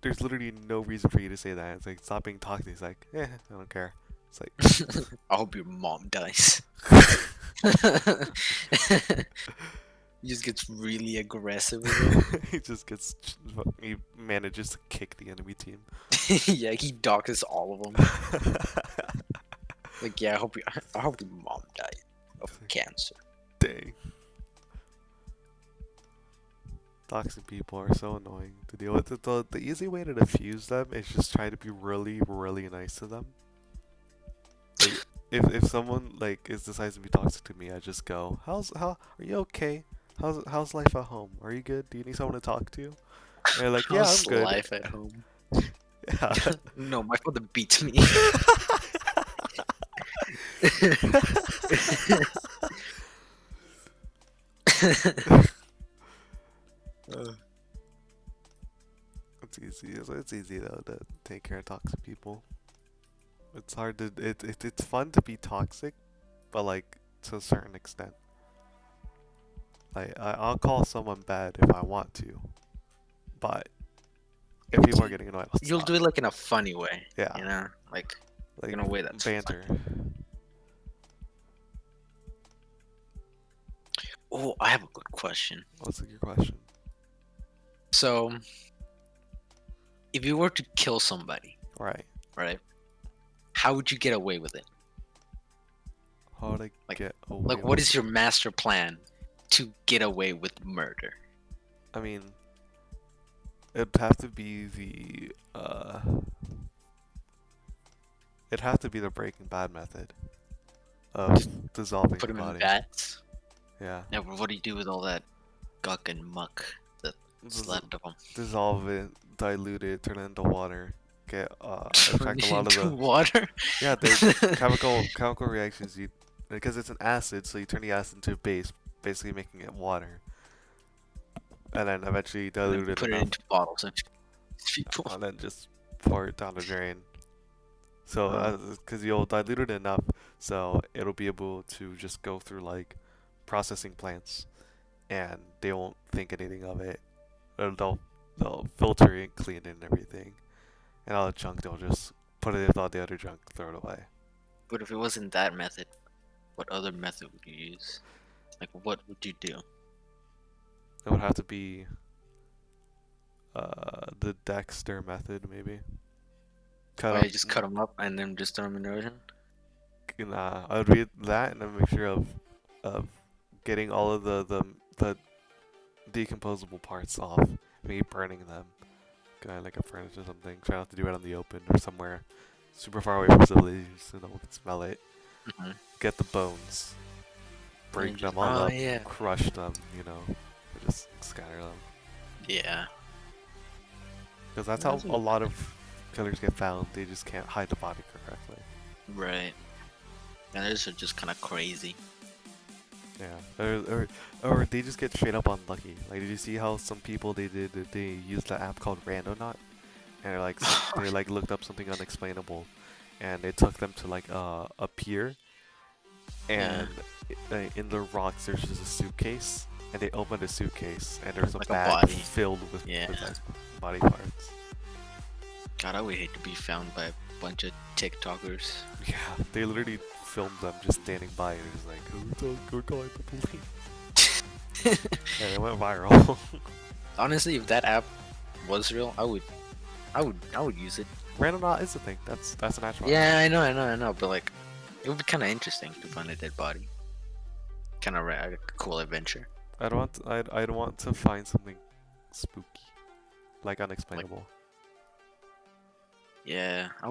"There's literally no reason for you to say that." It's like, "Stop being toxic." He's like, "Eh, I don't care." It's like, I hope your mom dies. He just gets really aggressive with he manages to kick the enemy team. it. Yeah, he doxes all of them. Like, yeah, I hope your mom died of cancer. Dang. Toxic people are so annoying to deal with. The easy way to diffuse them is just try to be really, really nice to them. Like, if someone like decides to be toxic to me, I just go, how are you okay? How's life at home? Are you good? Do you need someone to talk to? And they're like, yeah, I'm How's good. life at home? Yeah. No, my father beats me. Uh, It's easy. It's easy though to take care of toxic people. It's hard to it's fun to be toxic, but like to a certain extent. Like I'll call someone bad if I want to, but if people are getting annoyed, I'll You'll stop. do it like in a funny way, Yeah, you know, like like in a way that's banter. fun. Oh, I have a good question. What's your question? So, if you were to kill somebody, Right. right? How would you get away with it? How would I Like- get away? Like, what is your master plan to get away with murder? I mean, it'd have to be it'd have to be the Breaking Bad method of dissolving Put the them in body. vats? Yeah. Now, what do you do with all that gunk and muck that's Dis- left of them? dissolve it, dilute it, turn it into water. Get extract a lot of the water. yeah, the chemical reactions you because it's an acid, so you turn the acid into a base, basically making it water, and then eventually And dilute then it put it enough, into bottles and people. and then just pour it down the drain. So, Oh. because you'll dilute it enough, so it'll be able to just go through like processing plants, and they won't think anything of it. Or they'll filter it, clean it, and everything, and all the junk they'll just put it with all the other junk, throw it away. But if it wasn't that method, what other method would you use? Like, what would you do? It would have to be the Dexter method, maybe. Cut Why up. you just cut them up and then just throw them in the ocean? Nah, I would read that and then make sure of getting all of the decomposable parts off. Maybe burning them, kind of like a furnace or something. Try not to do it on the open or somewhere super far away from civilians so no one can smell it. Mm-hmm. Get the bones, break just- them all oh, up, yeah. crush them, or just scatter them. Yeah. Because that's Yeah, how that's a a- lot of killers get found. They just can't hide the body correctly. Right. And those are just kind of crazy. Yeah, or they just get straight up unlucky. Like, did you see how some people they used the app called Randonaut, and they're like they like looked up something unexplainable, and it took them to like a pier, and in the rocks there's just a suitcase, and they opened the suitcase, and there's a Like a bag body. filled with, Yeah. with like, body parts. God, I would hate to be found by a bunch of TikTokers. Yeah, they literally filmed them just standing by, and it's like, we're calling the police. And it went viral. Honestly, if that app was real, I would use it. Randonaut is the thing. That's an actual. Yeah, I know. But like, it would be kind of interesting to find a dead body. Kind of a cool adventure. I'd want to find something spooky, like unexplainable. Yeah, I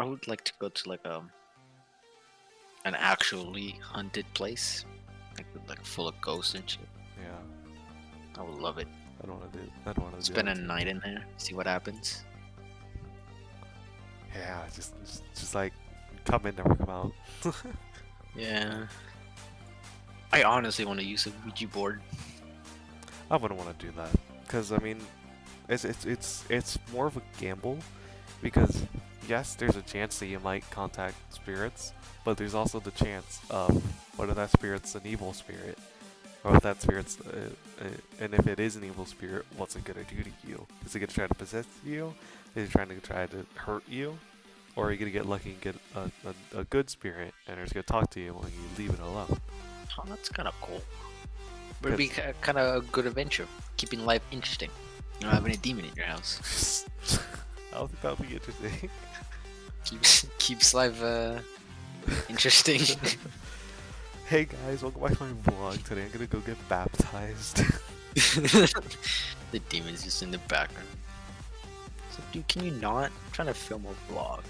would like to go to like an actually haunted place, like full of ghosts and shit. Yeah, I would love it. I don't want to do. I don't want to Spend a night in there, see what happens. Yeah, just like come in, never come out. Yeah. I honestly want to use a Ouija board. I wouldn't want to do that because I mean, it's more of a gamble because yes, there's a chance that you might contact spirits, but there's also the chance of whether that spirit's an evil spirit or if that spirit's and if it is an evil spirit, what's it gonna do to you? Is it gonna try to possess you? Is it trying to hurt you? Or are you gonna get lucky and get a good spirit and it's gonna talk to you when you leave it alone? Oh, that's kind of cool. But it'd be kind of a good adventure, keeping life interesting. You don't have any demon in your house. I don't think that would be interesting. Keeps life interesting. Hey guys, welcome back to my vlog today. I'm gonna go get baptized. The demon's just in the background. So, dude, can you not? I'm trying to film a vlog.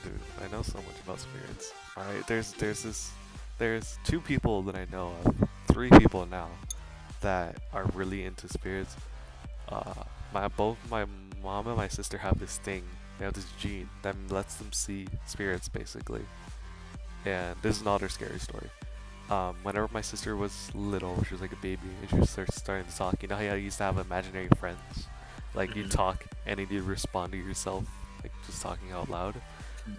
Dude, I know so much about spirits. Alright, there's two people that I know of, three people now that are really into spirits. Both my mom and my sister have this thing. They have this gene that lets them see spirits, basically. And this is not her scary story. Whenever my sister was little, she was like a baby, and she was starting to talk. You know how you used to have imaginary friends, like you Mhm. talk and then you respond to yourself, like just talking out loud.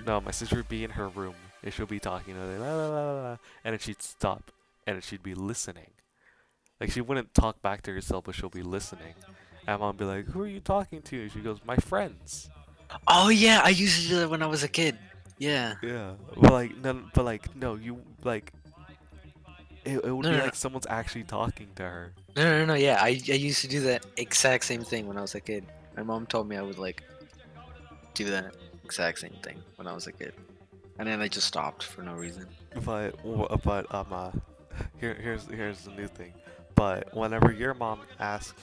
No, my sister would be in her room and she'll be talking, like, la, la, la, la, la, and then she'd stop and then she'd be listening. Like she wouldn't talk back to herself, but she'll be listening. And mom would be like, "Who are you talking to?" And she goes, "My friends." Oh yeah, I used to do that when I was a kid. Yeah. Yeah, but like no, you like it would No, be no, no, like someone's actually talking to her. no, no, no. Yeah, I used to do that exact same thing when I was a kid. My mom told me I would like do that exact same thing when I was a kid, and then I just stopped for no reason. But here's the new thing. But whenever your mom asked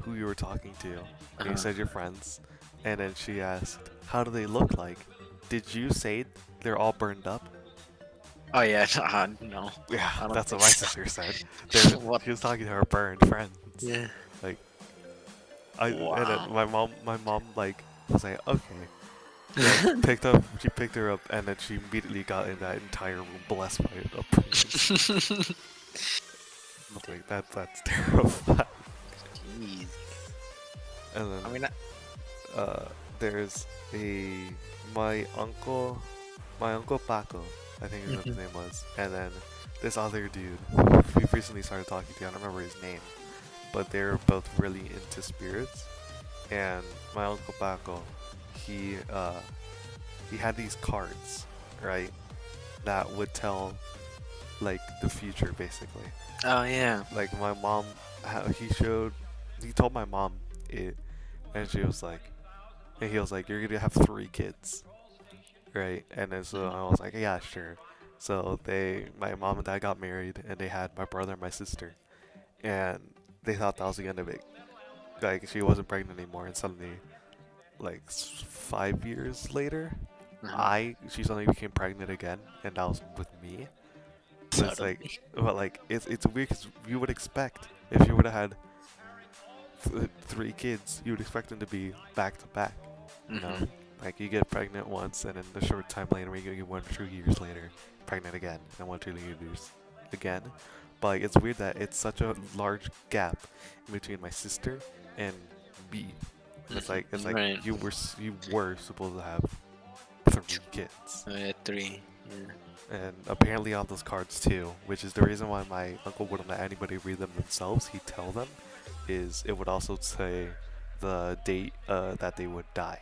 who you were talking to, and you Uh-huh. said your friends, and then she asked, "How do they look like?" Did you say they're all burned up? Oh yeah, no, Yeah, I don't that's what think my so. sister said. What? She was talking to her burned friends. Yeah. Like and then Wow. my mom like was like, okay. She picked her up, and then she immediately got in that entire room blessed by a priest. I was like, that's terrifying. Jeez. And then I mean, uh, there's a my uncle, my uncle Paco, I think is what his Mhm. name was, and then this other dude we recently started talking to. I don't remember his name, but they're both really into spirits. And my uncle Paco, he uh, he had these cards, right, that would tell like the future basically. Oh yeah. Like my mom, he told my mom it, and she was like, and he was like, "You're gonna have three kids, right?" And then so Mhm. I was like, "Yeah, sure." So my mom and dad got married, and they had my brother and my sister, and they thought that was the end of it. Like she wasn't pregnant anymore, and suddenly, like 5 years later, Uh-huh. she suddenly became pregnant again, and that was with me. So it's like, Suddenly. but like it's weird because you would expect if you would have had three kids, you would expect them to be back to back. You know, Mhm. like you get pregnant once, and then a short time later, you get 1 or 2 years later, pregnant again, and 1 or 2 years again. But like, it's weird that it's such a large gap in between my sister and me. It's Mhm. like Right. you were supposed to have 3 kids. I had three. Yeah. And apparently on those cards too, which is the reason why my uncle wouldn't let anybody read them themselves. He'd tell them, is it would also say the date that they would die.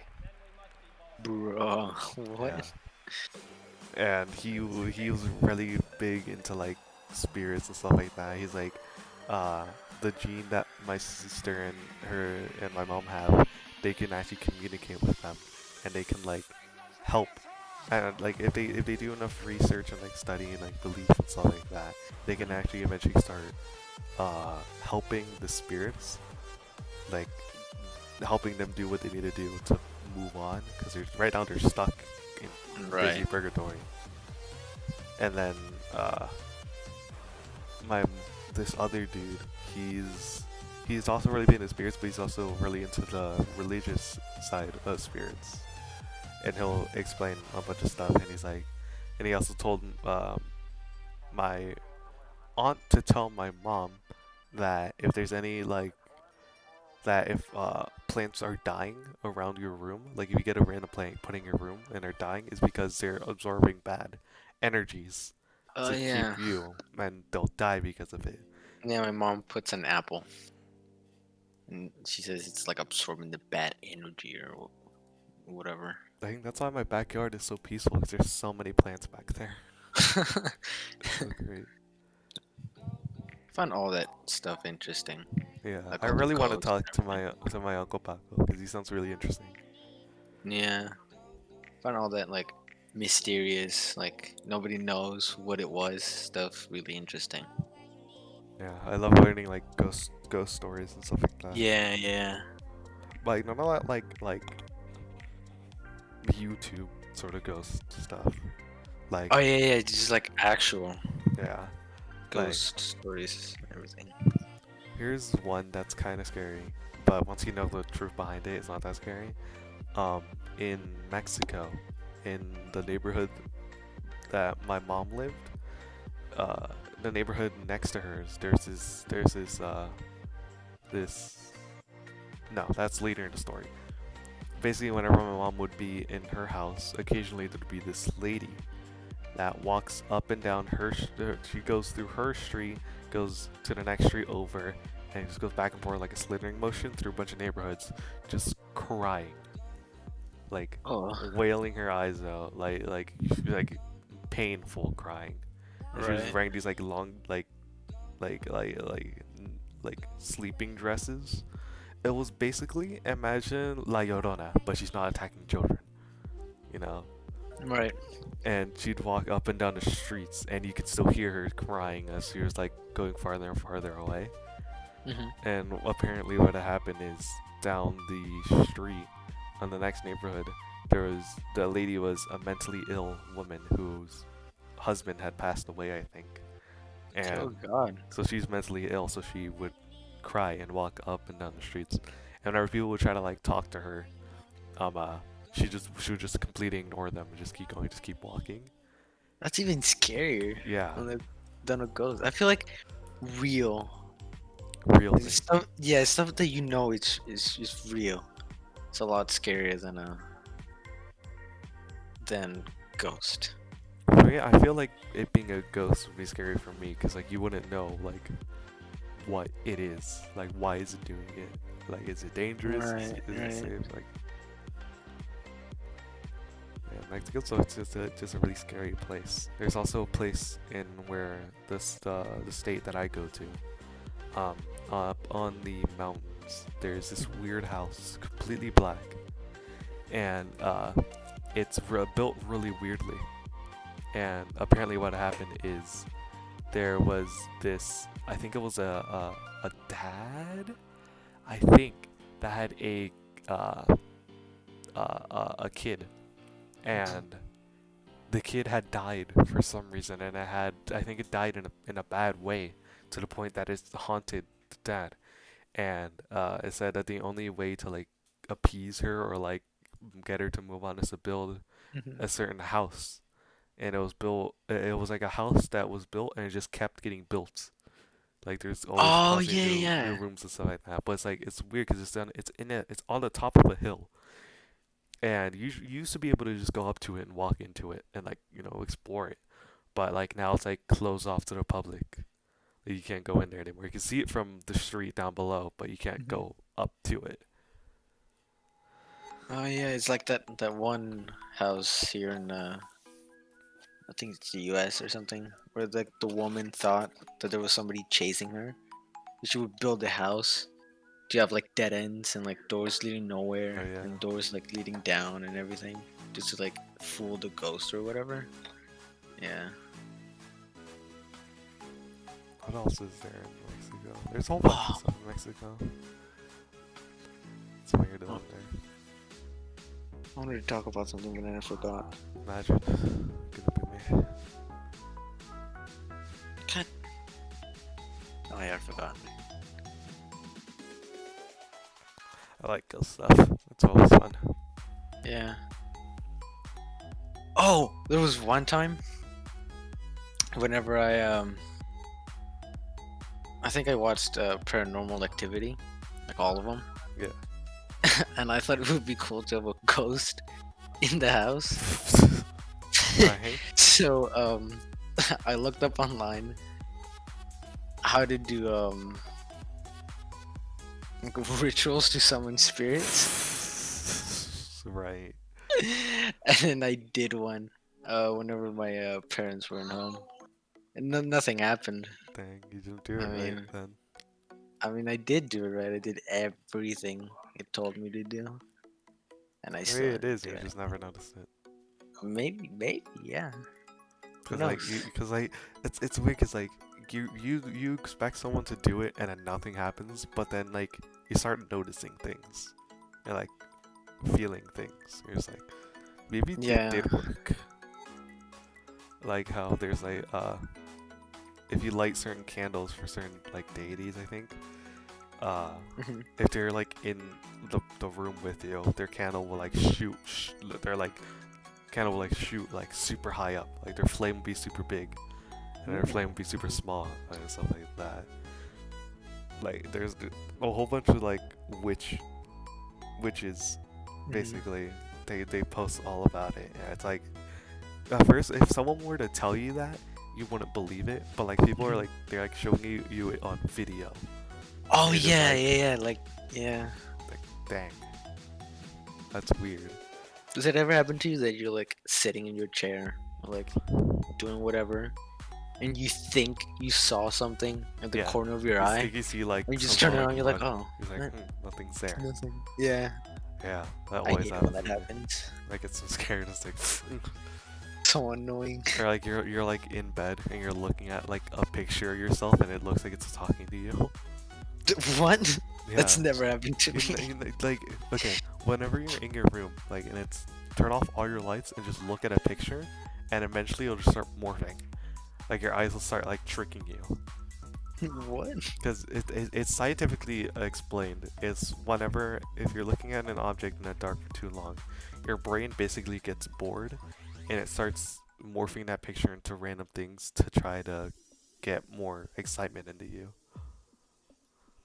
Bro, Yeah, what? and he was really big into like spirits and stuff like that. He's like, uh, the gene that my sister and her and my mom have, they can actually communicate with them, and they can like help. And like if they do enough research and like study and like belief and stuff like that, they can actually eventually start helping the spirits, like helping them do what they need to do to move on, because right now they're stuck in basically Right. purgatory. And then uh, my this other dude, he's also really big into spirits, but he's also really into the religious side of spirits. And he'll explain a bunch of stuff, and he's like, and he also told my aunt to tell my mom that if there's any like that if plants are dying around your room, like if you get a random plant put in your room and they're dying, is because they're absorbing bad energies Oh to keep yeah. you, and they'll die because of it. Yeah, my mom puts an apple, and she says it's like absorbing the bad energy or whatever. I think that's why my backyard is so peaceful, because there's so many plants back there. It's so great. Find all that stuff interesting, Yeah, like I all the really want to ghosts and talk everything. to my uncle Paco because he sounds really interesting. Yeah, find all that like mysterious, like nobody knows what it was stuff really interesting. Yeah, I love learning like ghost stories and stuff like that. Yeah, yeah. Like none of that YouTube sort of ghost stuff. Like Oh yeah, yeah. Just like actual yeah, like ghost stories and everything. here's one that's kind of scary, but once you know the truth behind it, it's not that scary. Um, in Mexico, in the neighborhood that my mom lived, uh, the neighborhood next to hers, this. No, that's later in the story. Basically, whenever my mom would be in her house, occasionally there'd be this lady that walks up and down she goes through her street, goes to the next street over, and just goes back and forth like a slithering motion through a bunch of neighborhoods, just crying, like Oh, wailing her eyes out, like painful crying. And she was right. wearing these like long like like like like sleeping dresses. It was basically imagine La Llorona, but she's not attacking children, you know. Right. And she'd walk up and down the streets, and you could still hear her crying as she was like going farther and farther away. Hmm. And apparently, what had happened is down the street, on the next neighborhood, the lady was a mentally ill woman whose husband had passed away, I think. Oh And God. so she's mentally ill, so she would cry and walk up and down the streets. And whenever people would try to like talk to her, um, uh, she would just completely ignore them and just keep going, just keep walking. That's even scarier Yeah, than a ghost. I feel like real. real Like, thing. stuff, yeah, stuff that you know is real. It's a lot scarier than a than ghost. For me, I feel like it being a ghost would be scary for me because like you wouldn't know like what it is, like why is it doing it, like is it dangerous, Right, is it right. safe, like yeah, Mexico. So it's just a really scary place. There's also a place in where the state that I go to, up on the mountains. There's this weird house, completely black, and it's built really weirdly. And apparently, what happened is there was this. I think it was a dad. I think that had uh, a kid, and the kid had died for some reason, and I think it died in a bad way, to the point that it's haunted the dad. And it said that the only way to like appease her or like get her to move on is to build Mhm. a certain house. And it was built. It was like a house that was built, and it just kept getting built. Like there's always Oh constantly yeah, new yeah. rooms and stuff like that. But it's like it's weird because it's on the top of a hill, and you used to be able to just go up to it and walk into it and like explore it. But like now it's like closed off to the public. Like, you can't go in there anymore. You can see it from the street down below, but you can't Mhm. go up to it. Oh yeah, it's like that one house here in I think it's the U.S. or something, where like the woman thought that there was somebody chasing her. She would build a house. You have like dead ends and like doors leading Oh nowhere yeah. and doors like leading down and everything, just to like fool the ghost or whatever. Yeah. What else is there in Mexico? There's a whole bunch of Oh, stuff in Mexico. It's weird oh, out there. I wanted to talk about something but then I forgot. Imagine. Gonna be me. God. Oh yeah, I forgot. I like ghost stuff. It's always fun. Yeah. Oh, there was one time whenever I think I watched Paranormal Activity, like all of them, Yeah. and I thought it would be cool to have a ghost in the house. Right. So I looked up online how to do like rituals to summon spirits, Right. and then I did one whenever my parents weren't home, and nothing happened. Dang, you didn't do I it right mean, then. I did do it right. I did everything it told me to do, and I Maybe still it didn't is, do and you it. just never noticed it. Maybe, yeah. Who Cause like knows? it's weird. Cause like you expect someone to do it and then nothing happens, but then like you start noticing things and like feeling things. You're just like, maybe it Yeah. did work. Like how there's like if you light certain candles for certain like deities, I think, uh, Mhm. if they're like in the room with you, their candle will like their like candle will like shoot like super high up. Like their flame will be super big, and their flame will be super small and stuff like that. Like there's a whole bunch of like witches Mhm. basically. They post all about it, and it's like at first if someone were to tell you that, you wouldn't believe it, but like people are Mhm. like they're like showing you it on video, Oh and you're just yeah, like, yeah, yeah. Like, yeah. dang, that's weird. Does it ever happen to you that you're like sitting in your chair, or like doing whatever, and you think you saw something at the Yeah, corner of your you eye, think you see like and you just turn someone like around, you're like, run, oh, he's like, what? nothing's there. Nothing. Yeah. Yeah, that I always hate it when happens that with me. happens. I get so scared. It's like, So annoying. or like you're like in bed and you're looking at like a picture of yourself and it looks like it's talking to you. What? Yeah. That's never happened to me. Like okay, whenever you're in your room, like and it's turn off all your lights and just look at a picture, and eventually it'll just start morphing. Like your eyes will start like tricking you. What? Because it's scientifically explained. It's whenever if you're looking at an object in the dark for too long, your brain basically gets bored, and it starts morphing that picture into random things to try to get more excitement into you.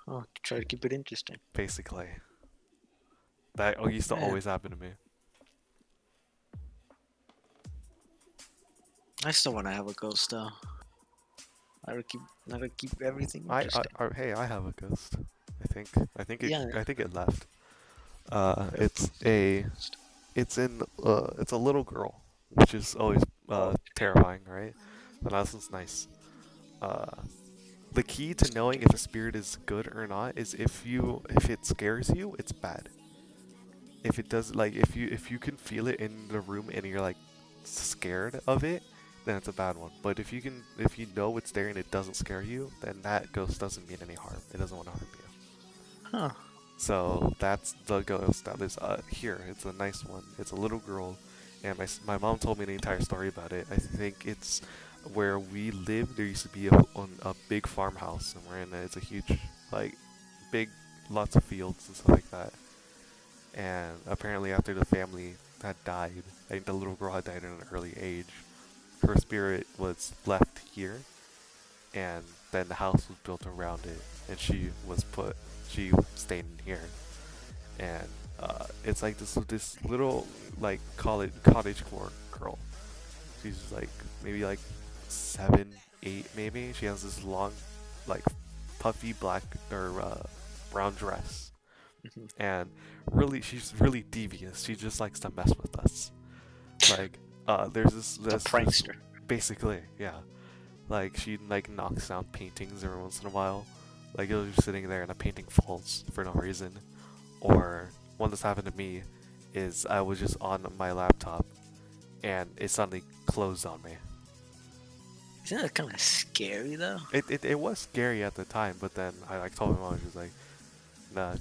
Oh, try to keep it interesting. Basically, that used to Man, always happen to me. I still want to have a ghost though. I gotta keep everything interesting. Hey, I have a ghost. Yeah. I think it left. Yep. It's a it's a little girl, which is always Oh, terrifying, right? But this one's nice. Uh, the key to knowing if a spirit is good or not is if it scares you, it's bad. If it does, like if you can feel it in the room and you're like scared of it, then it's a bad one. But if you know it's there and it doesn't scare you, then that ghost doesn't mean any harm. It doesn't want to harm you. huh. So that's the ghost that is here. It's a nice one. It's a little girl, and my mom told me the entire story about it. I think it's where we live. There used to be a big farmhouse, and we're in it. It's a huge, like, big, lots of fields and stuff like that. And apparently, after the family had died, I think the little girl had died at an early age. Her spirit was left here, and then the house was built around it, and she stayed in here, and it's like this little like cottage core girl. She's like maybe like 7, 8 maybe. She has this long, like puffy black or brown dress, Mhm. and really she's really devious. She just likes to mess with us. Like there's The this prankster. basically yeah. Like she like knocks down paintings every once in a while. Like you'll be sitting there and a painting falls for no reason. Or one that's happened to me is I was just on my laptop and it suddenly closed on me. Isn't that kind of scary though? It was scary at the time, but then I like told my mom, she was like, nah,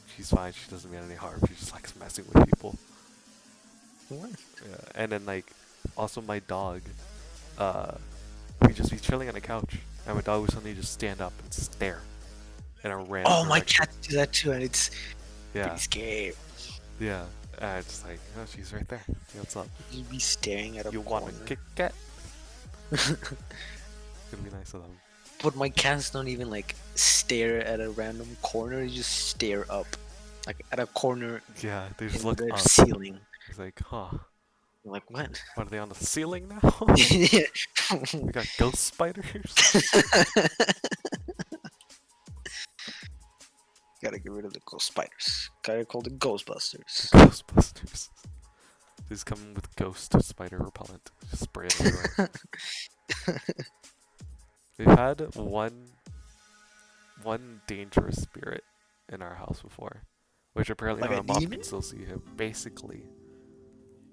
she's fine, she doesn't mean any harm, she just likes messing with people. What? Yeah. And then like also my dog, uh we'd just be chilling on the couch and my dog would suddenly just stand up and stare in a random Oh, my direction. cats do that too, and it's Yeah, pretty scary. yeah. And it's just like, oh, she's right there. Hey, what's up? You'd be staring at a You want corner. a Kit Kat? It'd be nice of them. But my cats don't even like stare at a random corner. They just stare up, like at a corner Yeah, they just in look the up. ceiling. It's like, huh? I'm like, what? What are they on the ceiling now? Yeah. We got ghost spiders. Gotta get rid of the ghost spiders. Gotta call the Ghostbusters. Ghostbusters. Just come with ghost spider repellent. Just spray it everywhere. We've had one dangerous spirit in our house before, which apparently Like my a mom demon? can still see him. Basically,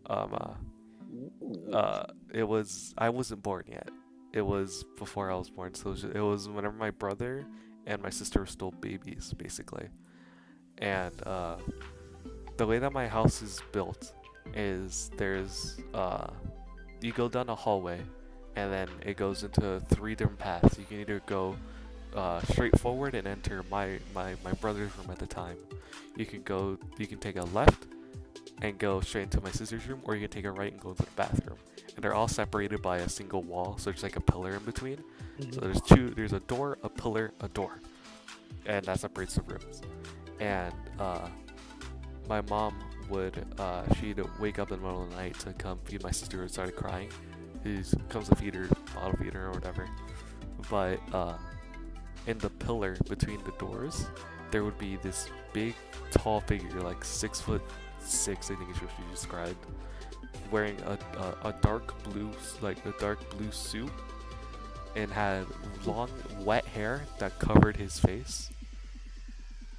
um, Ooh. it was I wasn't born yet, it was before I was born. So it was whenever my brother and my sister were still babies, basically. And the way that my house is built is you go down a hallway, and then it goes into three different paths. You can either go straight forward and enter my brother's room at the time. You can take a left and go straight into my sister's room, or you can take a right and go into the bathroom. And they're all separated by a single wall, so there's like a pillar in between. So there's a door, a pillar, a door, and that separates the rooms. And my mom she'd wake up in the middle of the night to come feed my sister who started crying. He comes to feed her, bottle feed her or whatever. But in the pillar between the doors, there would be this big, tall figure, like 6'6", I think is what she described, wearing a dark blue suit, and had long, wet hair that covered his face.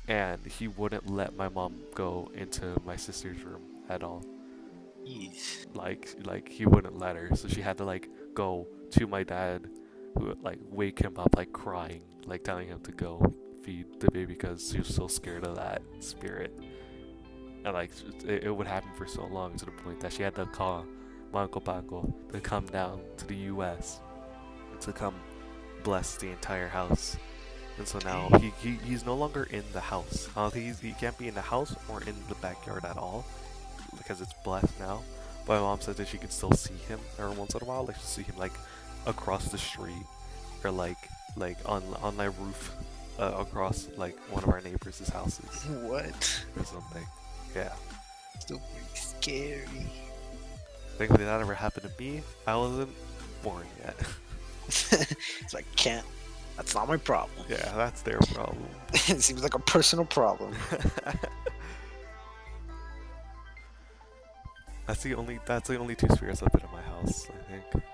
And he wouldn't let my mom go into my sister's room at all. Jeez. Like he wouldn't let her, so she had to like go to my dad, who would like wake him up like crying, like telling him to go feed the baby because she was so scared of that spirit. And like it would happen for so long to the point that she had to call my Uncle Paco to come down to the U.S. to come bless the entire house. And so now he's no longer in the house. I don't think he can't be in the house or in the backyard at all because it's blessed now. But my mom said that she could still see him every once in a while. Like she see him like across the street or like on my roof across like one of our neighbors' houses What? or something. Yeah. Still pretty scary. Thankfully that never happened to me. I wasn't born yet. It's like, can't. That's not my problem. Yeah, that's their problem. It seems like a personal problem. That's the only two spirits I've been in my house, I think.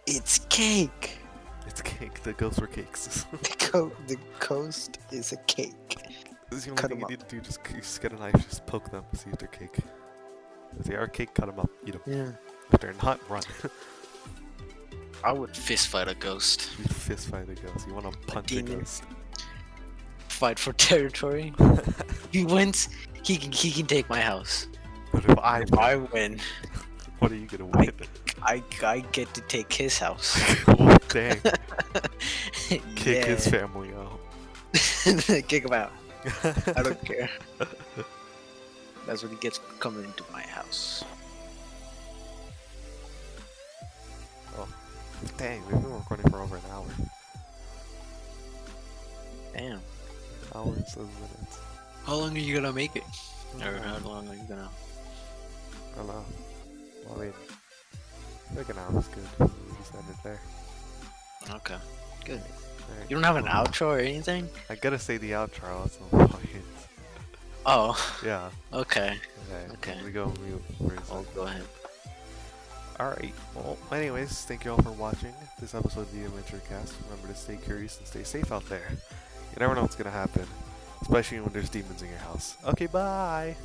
It's cake. It's cake. The ghosts were cakes. The coast is a cake. This is the only Cut thing 'em you up. need to do. Just get a knife, just poke them, see if they're cake. If they are cake, cut them up, eat them. Yeah. If they're not, run. I would fist fight a ghost. You fist fight a ghost. You want to punch a demon. ghost. Fight for territory. If he wins, he can take my house. But if I If win, I win, what are you gonna win? I get to take his house. Oh, dang. Kick his Yeah. family out. Kick him out. I don't care. That's what he gets for coming into my house. Dang, we've been recording for over an hour. Damn. An hour and 7 minutes. How long are you gonna make it? Or how long are you gonna? I don't know. Well, I mean, like an hour is good. We just end it there. Okay. Good. Alright. You don't have an outro or anything? I gotta say the outro. That's the point. Oh. Yeah. Okay. Okay. Okay. We go on mute. Where is Oh, it? go ahead. Alright. Well, anyways, thank you all for watching this episode of the Adventurecast. Remember to stay curious and stay safe out there. You never know what's gonna happen, especially when there's demons in your house. Okay, bye.